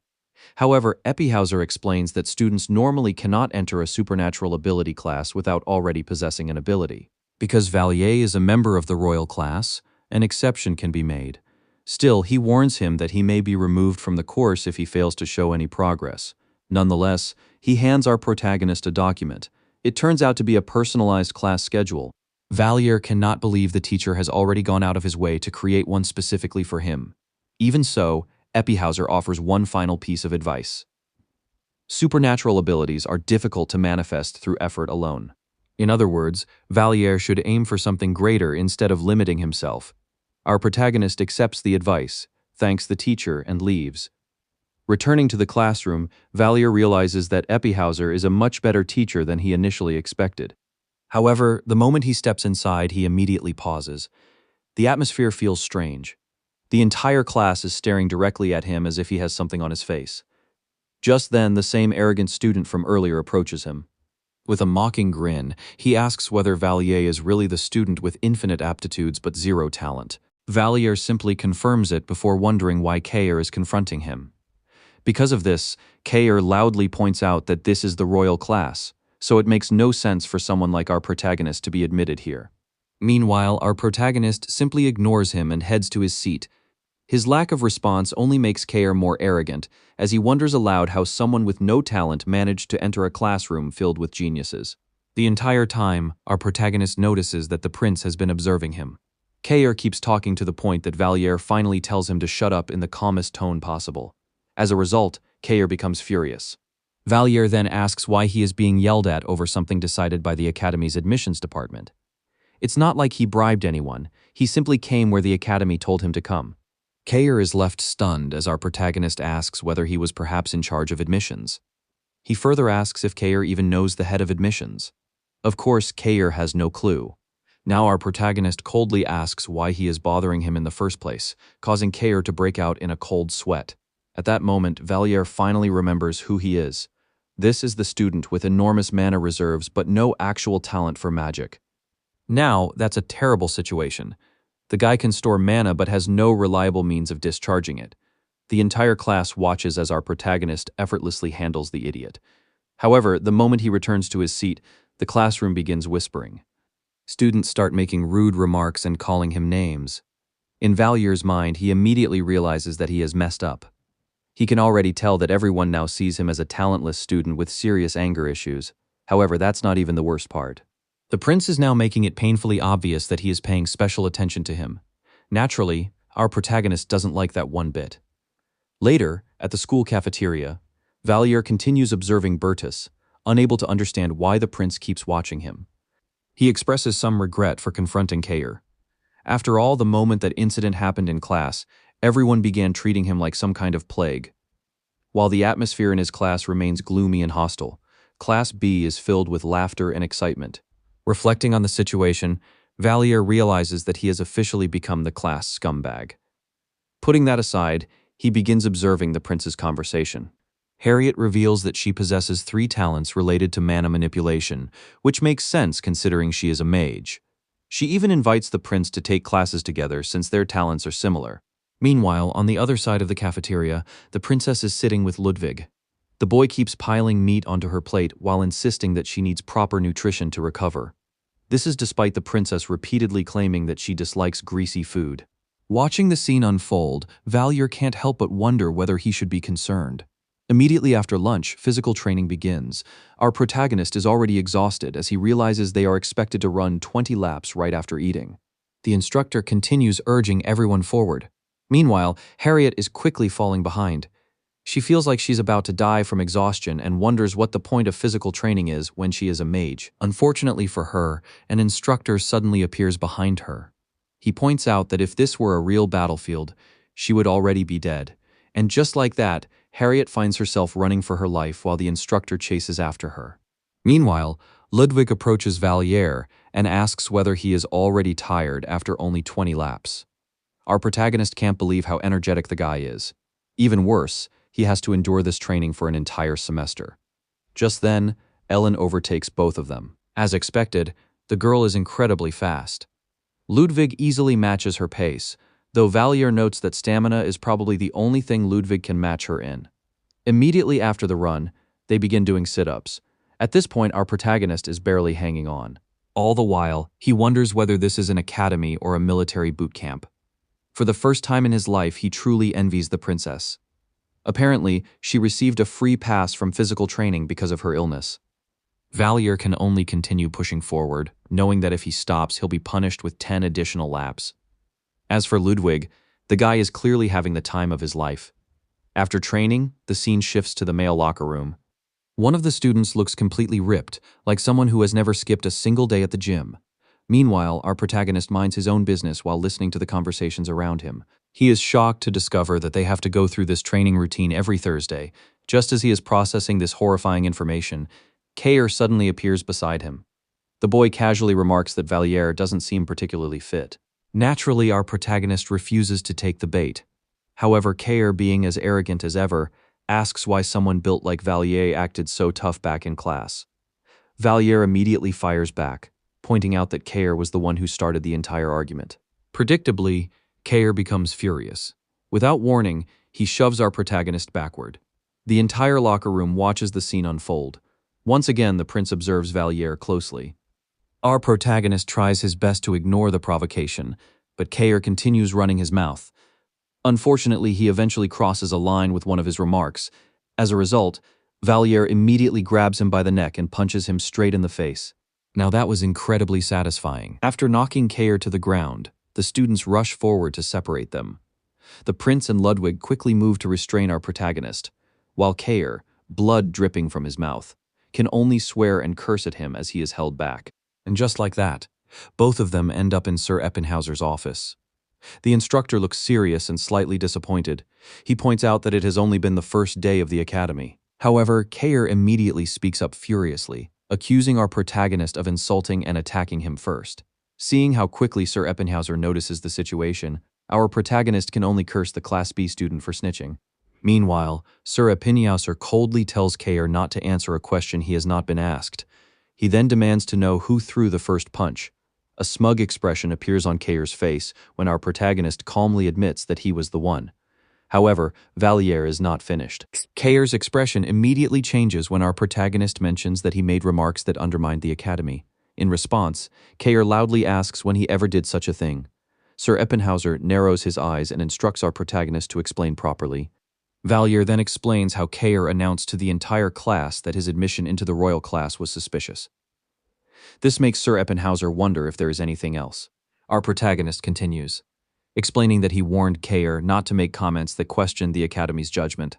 However, Eppihauser explains that students normally cannot enter a supernatural ability class without already possessing an ability. Because Valliere is a member of the royal class, an exception can be made. Still, he warns him that he may be removed from the course if he fails to show any progress. Nonetheless, he hands our protagonist a document. It turns out to be a personalized class schedule. Valliere cannot believe the teacher has already gone out of his way to create one specifically for him. Even so, Eppihauser offers one final piece of advice. Supernatural abilities are difficult to manifest through effort alone. In other words, Valliere should aim for something greater instead of limiting himself. Our protagonist accepts the advice, thanks the teacher, and leaves. Returning to the classroom, Valliere realizes that Eppihauser is a much better teacher than he initially expected. However, the moment he steps inside, he immediately pauses. The atmosphere feels strange. The entire class is staring directly at him as if he has something on his face. Just then, the same arrogant student from earlier approaches him. With a mocking grin, he asks whether Valliere is really the student with infinite aptitudes but zero talent. Valliere simply confirms it before wondering why Kair is confronting him. Because of this, Kair loudly points out that this is the royal class, so it makes no sense for someone like our protagonist to be admitted here. Meanwhile, our protagonist simply ignores him and heads to his seat. His lack of response only makes Kair more arrogant, as he wonders aloud how someone with no talent managed to enter a classroom filled with geniuses. The entire time, our protagonist notices that the prince has been observing him. Kair keeps talking to the point that Valliere finally tells him to shut up in the calmest tone possible. As a result, Kair becomes furious. Valliere then asks why he is being yelled at over something decided by the Academy's admissions department. It's not like he bribed anyone, he simply came where the Academy told him to come. Kair is left stunned as our protagonist asks whether he was perhaps in charge of admissions. He further asks if Kair even knows the head of admissions. Of course, Kair has no clue. Now our protagonist coldly asks why he is bothering him in the first place, causing Kair to break out in a cold sweat. At that moment, Valliere finally remembers who he is. This is the student with enormous mana reserves but no actual talent for magic. Now, that's a terrible situation. The guy can store mana but has no reliable means of discharging it. The entire class watches as our protagonist effortlessly handles the idiot. However, the moment he returns to his seat, the classroom begins whispering. Students start making rude remarks and calling him names. In Valliere's mind, he immediately realizes that he has messed up. He can already tell that everyone now sees him as a talentless student with serious anger issues. However, that's not even the worst part. The prince is now making it painfully obvious that he is paying special attention to him. Naturally, our protagonist doesn't like that one bit. Later, at the school cafeteria, Valliere continues observing Bertus, unable to understand why the prince keeps watching him. He expresses some regret for confronting Kair. After all, the moment that incident happened in class, everyone began treating him like some kind of plague. While the atmosphere in his class remains gloomy and hostile, Class B is filled with laughter and excitement. Reflecting on the situation, Valliere realizes that he has officially become the class scumbag. Putting that aside, he begins observing the prince's conversation. Harriet reveals that she possesses 3 talents related to mana manipulation, which makes sense considering she is a mage. She even invites the prince to take classes together since their talents are similar. Meanwhile, on the other side of the cafeteria, the princess is sitting with Ludwig. The boy keeps piling meat onto her plate while insisting that she needs proper nutrition to recover. This is despite the princess repeatedly claiming that she dislikes greasy food. Watching the scene unfold, Valliere can't help but wonder whether he should be concerned. Immediately after lunch, physical training begins. Our protagonist is already exhausted as he realizes they are expected to run 20 laps right after eating. The instructor continues urging everyone forward. Meanwhile, Harriet is quickly falling behind. She feels like she's about to die from exhaustion and wonders what the point of physical training is when she is a mage. Unfortunately for her, an instructor suddenly appears behind her. He points out that if this were a real battlefield, she would already be dead. And just like that, Harriet finds herself running for her life while the instructor chases after her. Meanwhile, Ludwig approaches Valier and asks whether he is already tired after only 20 laps. Our protagonist can't believe how energetic the guy is. Even worse, he has to endure this training for an entire semester. Just then, Ellen overtakes both of them. As expected, the girl is incredibly fast. Ludwig easily matches her pace, though Valier notes that stamina is probably the only thing Ludwig can match her in. Immediately after the run, they begin doing sit-ups. At this point, our protagonist is barely hanging on. All the while, he wonders whether this is an academy or a military boot camp. For the first time in his life, he truly envies the princess. Apparently, she received a free pass from physical training because of her illness. Valier can only continue pushing forward, knowing that if he stops, he'll be punished with 10 additional laps. As for Ludwig, the guy is clearly having the time of his life. After training, the scene shifts to the male locker room. One of the students looks completely ripped, like someone who has never skipped a single day at the gym. Meanwhile, our protagonist minds his own business while listening to the conversations around him. He is shocked to discover that they have to go through this training routine every Thursday. Just as he is processing this horrifying information, Kayer suddenly appears beside him. The boy casually remarks that Valier doesn't seem particularly fit. Naturally, our protagonist refuses to take the bait. However, Kayer, being as arrogant as ever, asks why someone built like Valier acted so tough back in class. Valier immediately fires back, pointing out that Kayer was the one who started the entire argument. Predictably, Kayer becomes furious. Without warning, he shoves our protagonist backward. The entire locker room watches the scene unfold. Once again, the prince observes Valier closely. Our protagonist tries his best to ignore the provocation, but Kayer continues running his mouth. Unfortunately, he eventually crosses a line with one of his remarks. As a result, Valier immediately grabs him by the neck and punches him straight in the face. Now that was incredibly satisfying. After knocking Kayer to the ground, the students rush forward to separate them. The prince and Ludwig quickly move to restrain our protagonist, while Kayer, blood dripping from his mouth, can only swear and curse at him as he is held back. And just like that, both of them end up in Sir Eppenhauser's office. The instructor looks serious and slightly disappointed. He points out that it has only been the first day of the academy. However, Kayer immediately speaks up furiously, accusing our protagonist of insulting and attacking him first. Seeing how quickly Sir Eppenhauser notices the situation, our protagonist can only curse the Class B student for snitching. Meanwhile, Sir Eppenhauser coldly tells Kayer not to answer a question he has not been asked. He then demands to know who threw the first punch. A smug expression appears on Kayer's face when our protagonist calmly admits that he was the one. However, Valier is not finished. Kayer's expression immediately changes when our protagonist mentions that he made remarks that undermined the academy. In response, Kayer loudly asks when he ever did such a thing. Sir Eppenhauser narrows his eyes and instructs our protagonist to explain properly. Valier then explains how Kayer announced to the entire class that his admission into the royal class was suspicious. This makes Sir Eppenhauser wonder if there is anything else. Our protagonist continues, explaining that he warned Kayer not to make comments that questioned the Academy's judgment.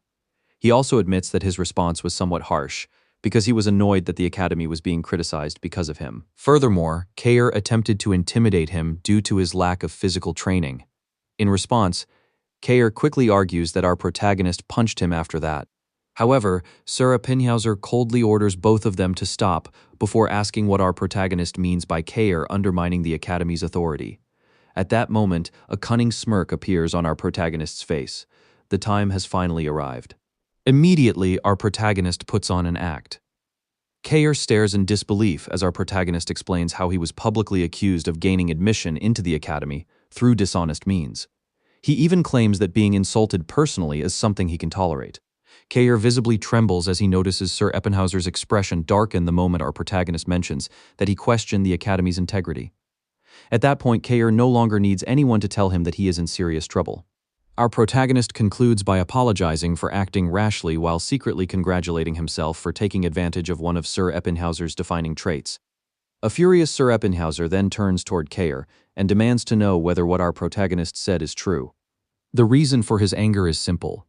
He also admits that his response was somewhat harsh, because he was annoyed that the Academy was being criticized because of him. Furthermore, Kayer attempted to intimidate him due to his lack of physical training. In response, Kayer quickly argues that our protagonist punched him after that. However, Sir Eppenhauser coldly orders both of them to stop before asking what our protagonist means by Kayer undermining the Academy's authority. At that moment, a cunning smirk appears on our protagonist's face. The time has finally arrived. Immediately, our protagonist puts on an act. Kayer stares in disbelief as our protagonist explains how he was publicly accused of gaining admission into the Academy through dishonest means. He even claims that being insulted personally is something he can tolerate. Kayer visibly trembles as he notices Sir Eppenhauser's expression darken the moment our protagonist mentions that he questioned the Academy's integrity. At that point, Kayer no longer needs anyone to tell him that he is in serious trouble. Our protagonist concludes by apologizing for acting rashly while secretly congratulating himself for taking advantage of one of Sir Eppenhauser's defining traits. A furious Sir Eppenhauser then turns toward Kayer and demands to know whether what our protagonist said is true. The reason for his anger is simple.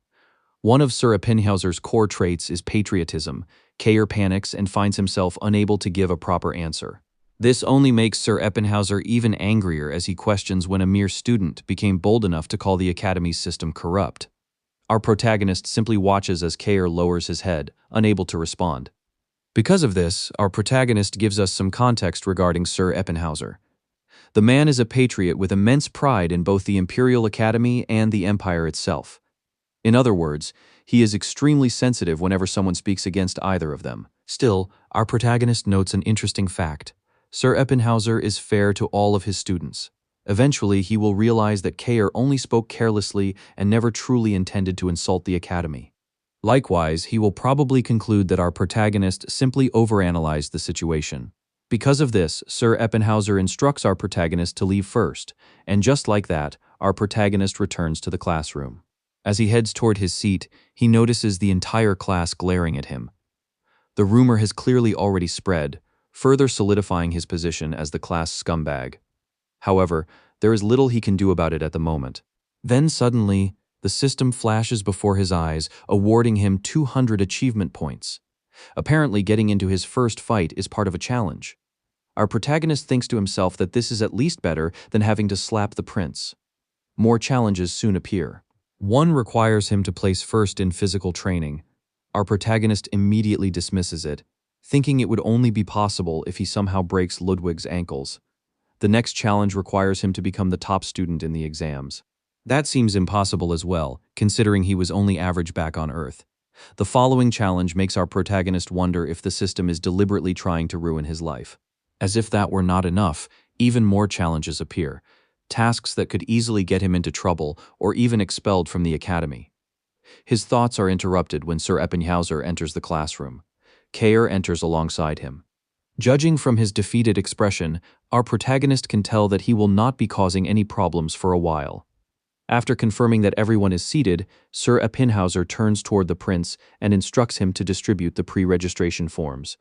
One of Sir Eppenhauser's core traits is patriotism. Kayer panics and finds himself unable to give a proper answer. This only makes Sir Eppenhauser even angrier as he questions when a mere student became bold enough to call the Academy's system corrupt. Our protagonist simply watches as Kair lowers his head, unable to respond. Because of this, our protagonist gives us some context regarding Sir Eppenhauser. The man is a patriot with immense pride in both the Imperial Academy and the Empire itself. In other words, he is extremely sensitive whenever someone speaks against either of them. Still, our protagonist notes an interesting fact. Sir Eppenhauser is fair to all of his students. Eventually, he will realize that Kair only spoke carelessly and never truly intended to insult the Academy. Likewise, he will probably conclude that our protagonist simply overanalyzed the situation. Because of this, Sir Eppenhauser instructs our protagonist to leave first, and just like that, our protagonist returns to the classroom. As he heads toward his seat, he notices the entire class glaring at him. The rumor has clearly already spread, further solidifying his position as the class scumbag. However, there is little he can do about it at the moment. Then suddenly, the system flashes before his eyes, awarding him 200 achievement points. Apparently, getting into his first fight is part of a challenge. Our protagonist thinks to himself that this is at least better than having to slap the prince. More challenges soon appear. One requires him to place first in physical training. Our protagonist immediately dismisses it, thinking it would only be possible if he somehow breaks Ludwig's ankles. The next challenge requires him to become the top student in the exams. That seems impossible as well, considering he was only average back on Earth. The following challenge makes our protagonist wonder if the system is deliberately trying to ruin his life. As if that were not enough, even more challenges appear, tasks that could easily get him into trouble or even expelled from the academy. His thoughts are interrupted when Sir Eppenhauser enters the classroom. Kair enters alongside him. Judging from his defeated expression, our protagonist can tell that he will not be causing any problems for a while. After confirming that everyone is seated, Sir Eppenhauser turns toward the prince and instructs him to distribute the pre-registration forms.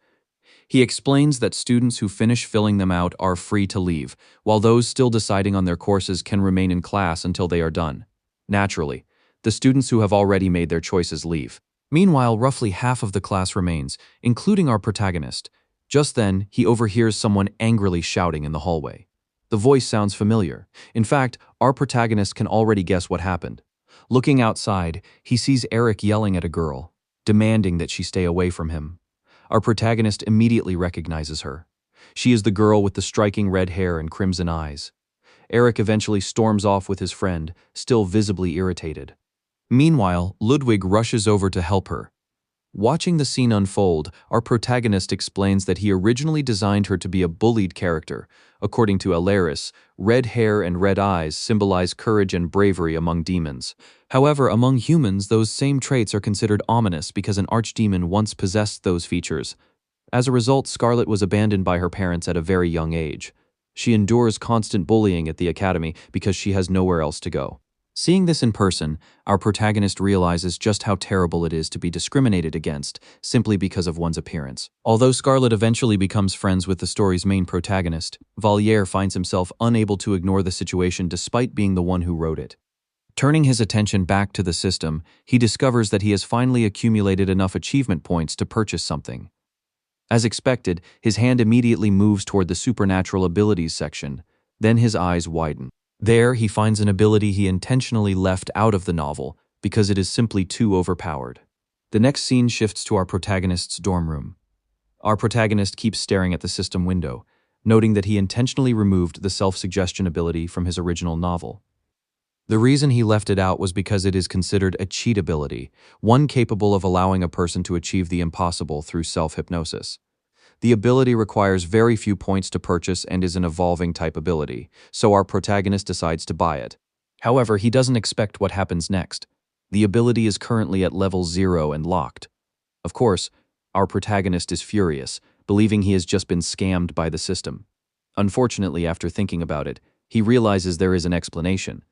He explains that students who finish filling them out are free to leave, while those still deciding on their courses can remain in class until they are done. Naturally, the students who have already made their choices leave. Meanwhile, roughly half of the class remains, including our protagonist. Just then, he overhears someone angrily shouting in the hallway. The voice sounds familiar. In fact, our protagonist can already guess what happened. Looking outside, he sees Eric yelling at a girl, demanding that she stay away from him. Our protagonist immediately recognizes her. She is the girl with the striking red hair and crimson eyes. Eric eventually storms off with his friend, still visibly irritated. Meanwhile, Ludwig rushes over to help her. Watching the scene unfold, our protagonist explains that he originally designed her to be a bullied character. According to Alaris, red hair and red eyes symbolize courage and bravery among demons. However, among humans, those same traits are considered ominous because an archdemon once possessed those features. As a result, Scarlet was abandoned by her parents at a very young age. She endures constant bullying at the academy because she has nowhere else to go. Seeing this in person, our protagonist realizes just how terrible it is to be discriminated against simply because of one's appearance. Although Scarlet eventually becomes friends with the story's main protagonist, Valliere finds himself unable to ignore the situation despite being the one who wrote it. Turning his attention back to the system, he discovers that he has finally accumulated enough achievement points to purchase something. As expected, his hand immediately moves toward the supernatural abilities section. Then his eyes widen. There, he finds an ability he intentionally left out of the novel because it is simply too overpowered. The next scene shifts to our protagonist's dorm room. Our protagonist keeps staring at the system window, noting that he intentionally removed the self-suggestion ability from his original novel. The reason he left it out was because it is considered a cheat ability, one capable of allowing a person to achieve the impossible through self-hypnosis. The ability requires very few points to purchase and is an evolving type ability, so our protagonist decides to buy it. However, he doesn't expect what happens next. The ability is currently at level 0 and locked. Of course, our protagonist is furious, believing he has just been scammed by the system. Unfortunately, after thinking about it, he realizes there is an explanation.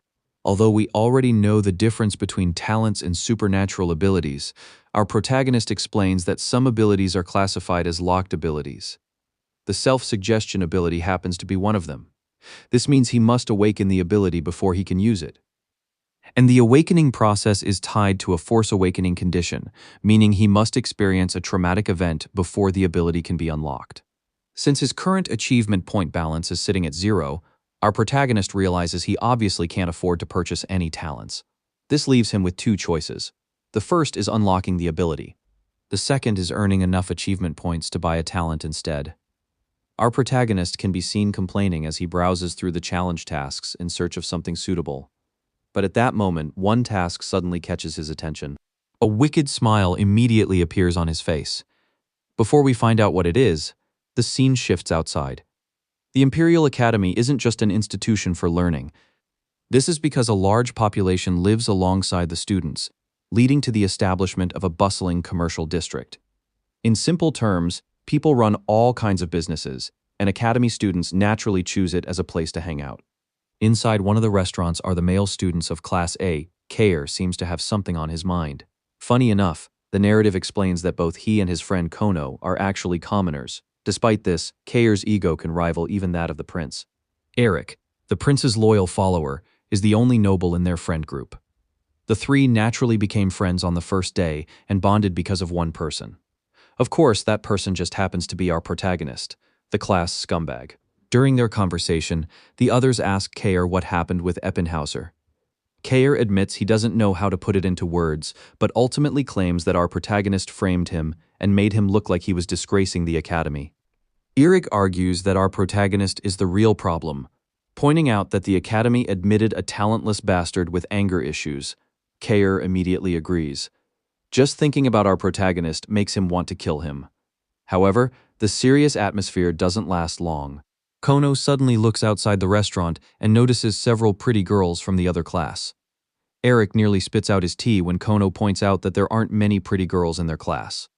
Although we already know the difference between talents and supernatural abilities, our protagonist explains that some abilities are classified as locked abilities. The self-suggestion ability happens to be one of them. This means he must awaken the ability before he can use it. And the awakening process is tied to a force awakening condition, meaning he must experience a traumatic event before the ability can be unlocked. Since his current achievement point balance is sitting at 0, our protagonist realizes he obviously can't afford to purchase any talents. This leaves him with two choices. The first is unlocking the ability. The second is earning enough achievement points to buy a talent instead. Our protagonist can be seen complaining as he browses through the challenge tasks in search of something suitable. But at that moment, one task suddenly catches his attention. A wicked smile immediately appears on his face. Before we find out what it is, the scene shifts outside. The Imperial Academy isn't just an institution for learning. This is because a large population lives alongside the students, leading to the establishment of a bustling commercial district. In simple terms, people run all kinds of businesses, and Academy students naturally choose it as a place to hang out. Inside one of the restaurants are the male students of Class A. Kair seems to have something on his mind. Funny enough, the narrative explains that both he and his friend Kono are actually commoners. Despite this, Kair's ego can rival even that of the prince. Eric, the prince's loyal follower, is the only noble in their friend group. The three naturally became friends on the first day and bonded because of one person. Of course, that person just happens to be our protagonist, the class scumbag. During their conversation, the others ask Kair what happened with Eppenhauser. Kair admits he doesn't know how to put it into words, but ultimately claims that our protagonist framed him and made him look like he was disgracing the academy. Eric argues that our protagonist is the real problem, pointing out that the academy admitted a talentless bastard with anger issues. Kair immediately agrees. Just thinking about our protagonist makes him want to kill him. However, the serious atmosphere doesn't last long. Kono suddenly looks outside the restaurant and notices several pretty girls from the other class. Eric nearly spits out his tea when Kono points out that there aren't many pretty girls in their class.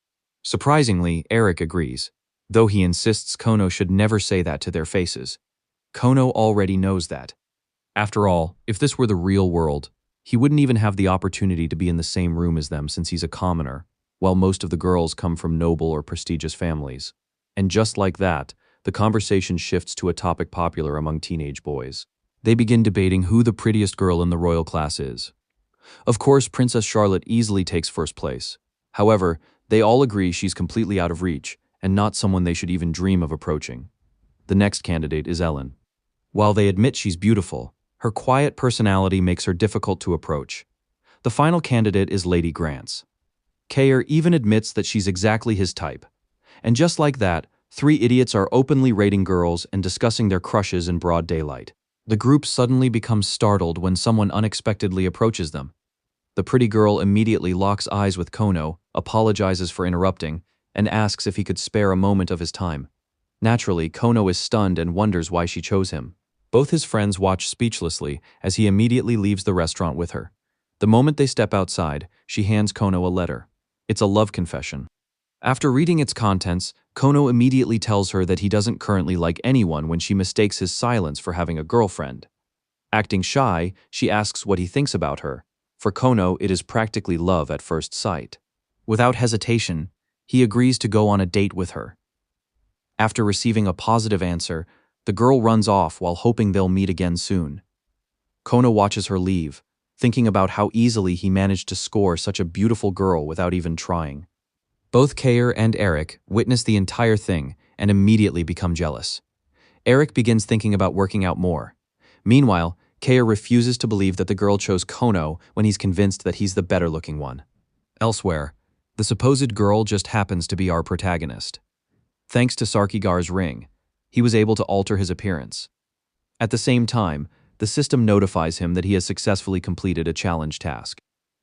Surprisingly, Eric agrees, though he insists Kono should never say that to their faces. Kono already knows that. After all, if this were the real world, he wouldn't even have the opportunity to be in the same room as them since he's a commoner, while most of the girls come from noble or prestigious families. And just like that, the conversation shifts to a topic popular among teenage boys. They begin debating who the prettiest girl in the royal class is. Of course, Princess Charlotte easily takes first place. However, they all agree she's completely out of reach and not someone they should even dream of approaching. The next candidate is Ellen. While they admit she's beautiful, her quiet personality makes her difficult to approach. The final candidate is Lady Grants. Kair even admits that she's exactly his type. And just like that, three idiots are openly rating girls and discussing their crushes in broad daylight. The group suddenly becomes startled when someone unexpectedly approaches them. The pretty girl immediately locks eyes with Kono, apologizes for interrupting, and asks if he could spare a moment of his time. Naturally, Kono is stunned and wonders why she chose him. Both his friends watch speechlessly as he immediately leaves the restaurant with her. The moment they step outside, she hands Kono a letter. It's a love confession. After reading its contents, Kono immediately tells her that he doesn't currently like anyone when she mistakes his silence for having a girlfriend. Acting shy, she asks what he thinks about her. For Kono, it is practically love at first sight. Without hesitation, he agrees to go on a date with her. After receiving a positive answer, the girl runs off while hoping they'll meet again soon. Kono watches her leave, thinking about how easily he managed to score such a beautiful girl without even trying. Both Kair and Eric witness the entire thing and immediately become jealous. Eric begins thinking about working out more. Meanwhile, Kair refuses to believe that the girl chose Kono when he's convinced that he's the better-looking one. Elsewhere, the supposed girl just happens to be our protagonist. Thanks to Sarkigar's ring, he was able to alter his appearance. At the same time, the system notifies him that he has successfully completed a challenge task.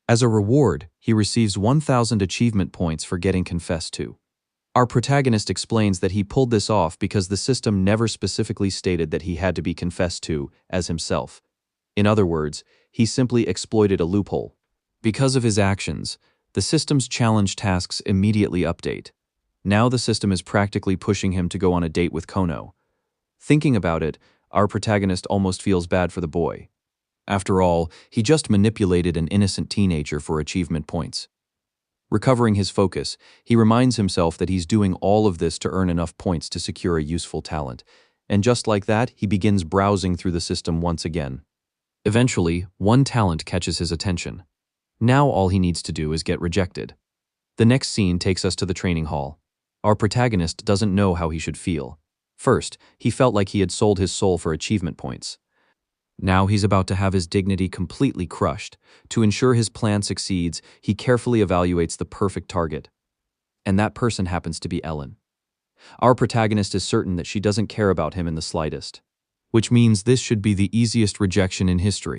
As a reward, he receives 1,000 achievement points for getting confessed to. Our protagonist explains that he pulled this off because the system never specifically stated that he had to be confessed to as himself. In other words, he simply exploited a loophole. Because of his actions, the system's challenge tasks immediately update. Now the system is practically pushing him to go on a date with Kono. Thinking about it, our protagonist almost feels bad for the boy. After all, he just manipulated an innocent teenager for achievement points. Recovering his focus, he reminds himself that he's doing all of this to earn enough points to secure a useful talent. And just like that, he begins browsing through the system once again. Eventually, one talent catches his attention. Now all he needs to do is get rejected. The next scene takes us to the training hall. Our protagonist doesn't know how he should feel. First, he felt like he had sold his soul for achievement points. Now he's about to have his dignity completely crushed. To ensure his plan succeeds, he carefully evaluates the perfect target. And that person happens to be Ellen. Our protagonist is certain that she doesn't care about him in the slightest. Which means this should be the easiest rejection in history.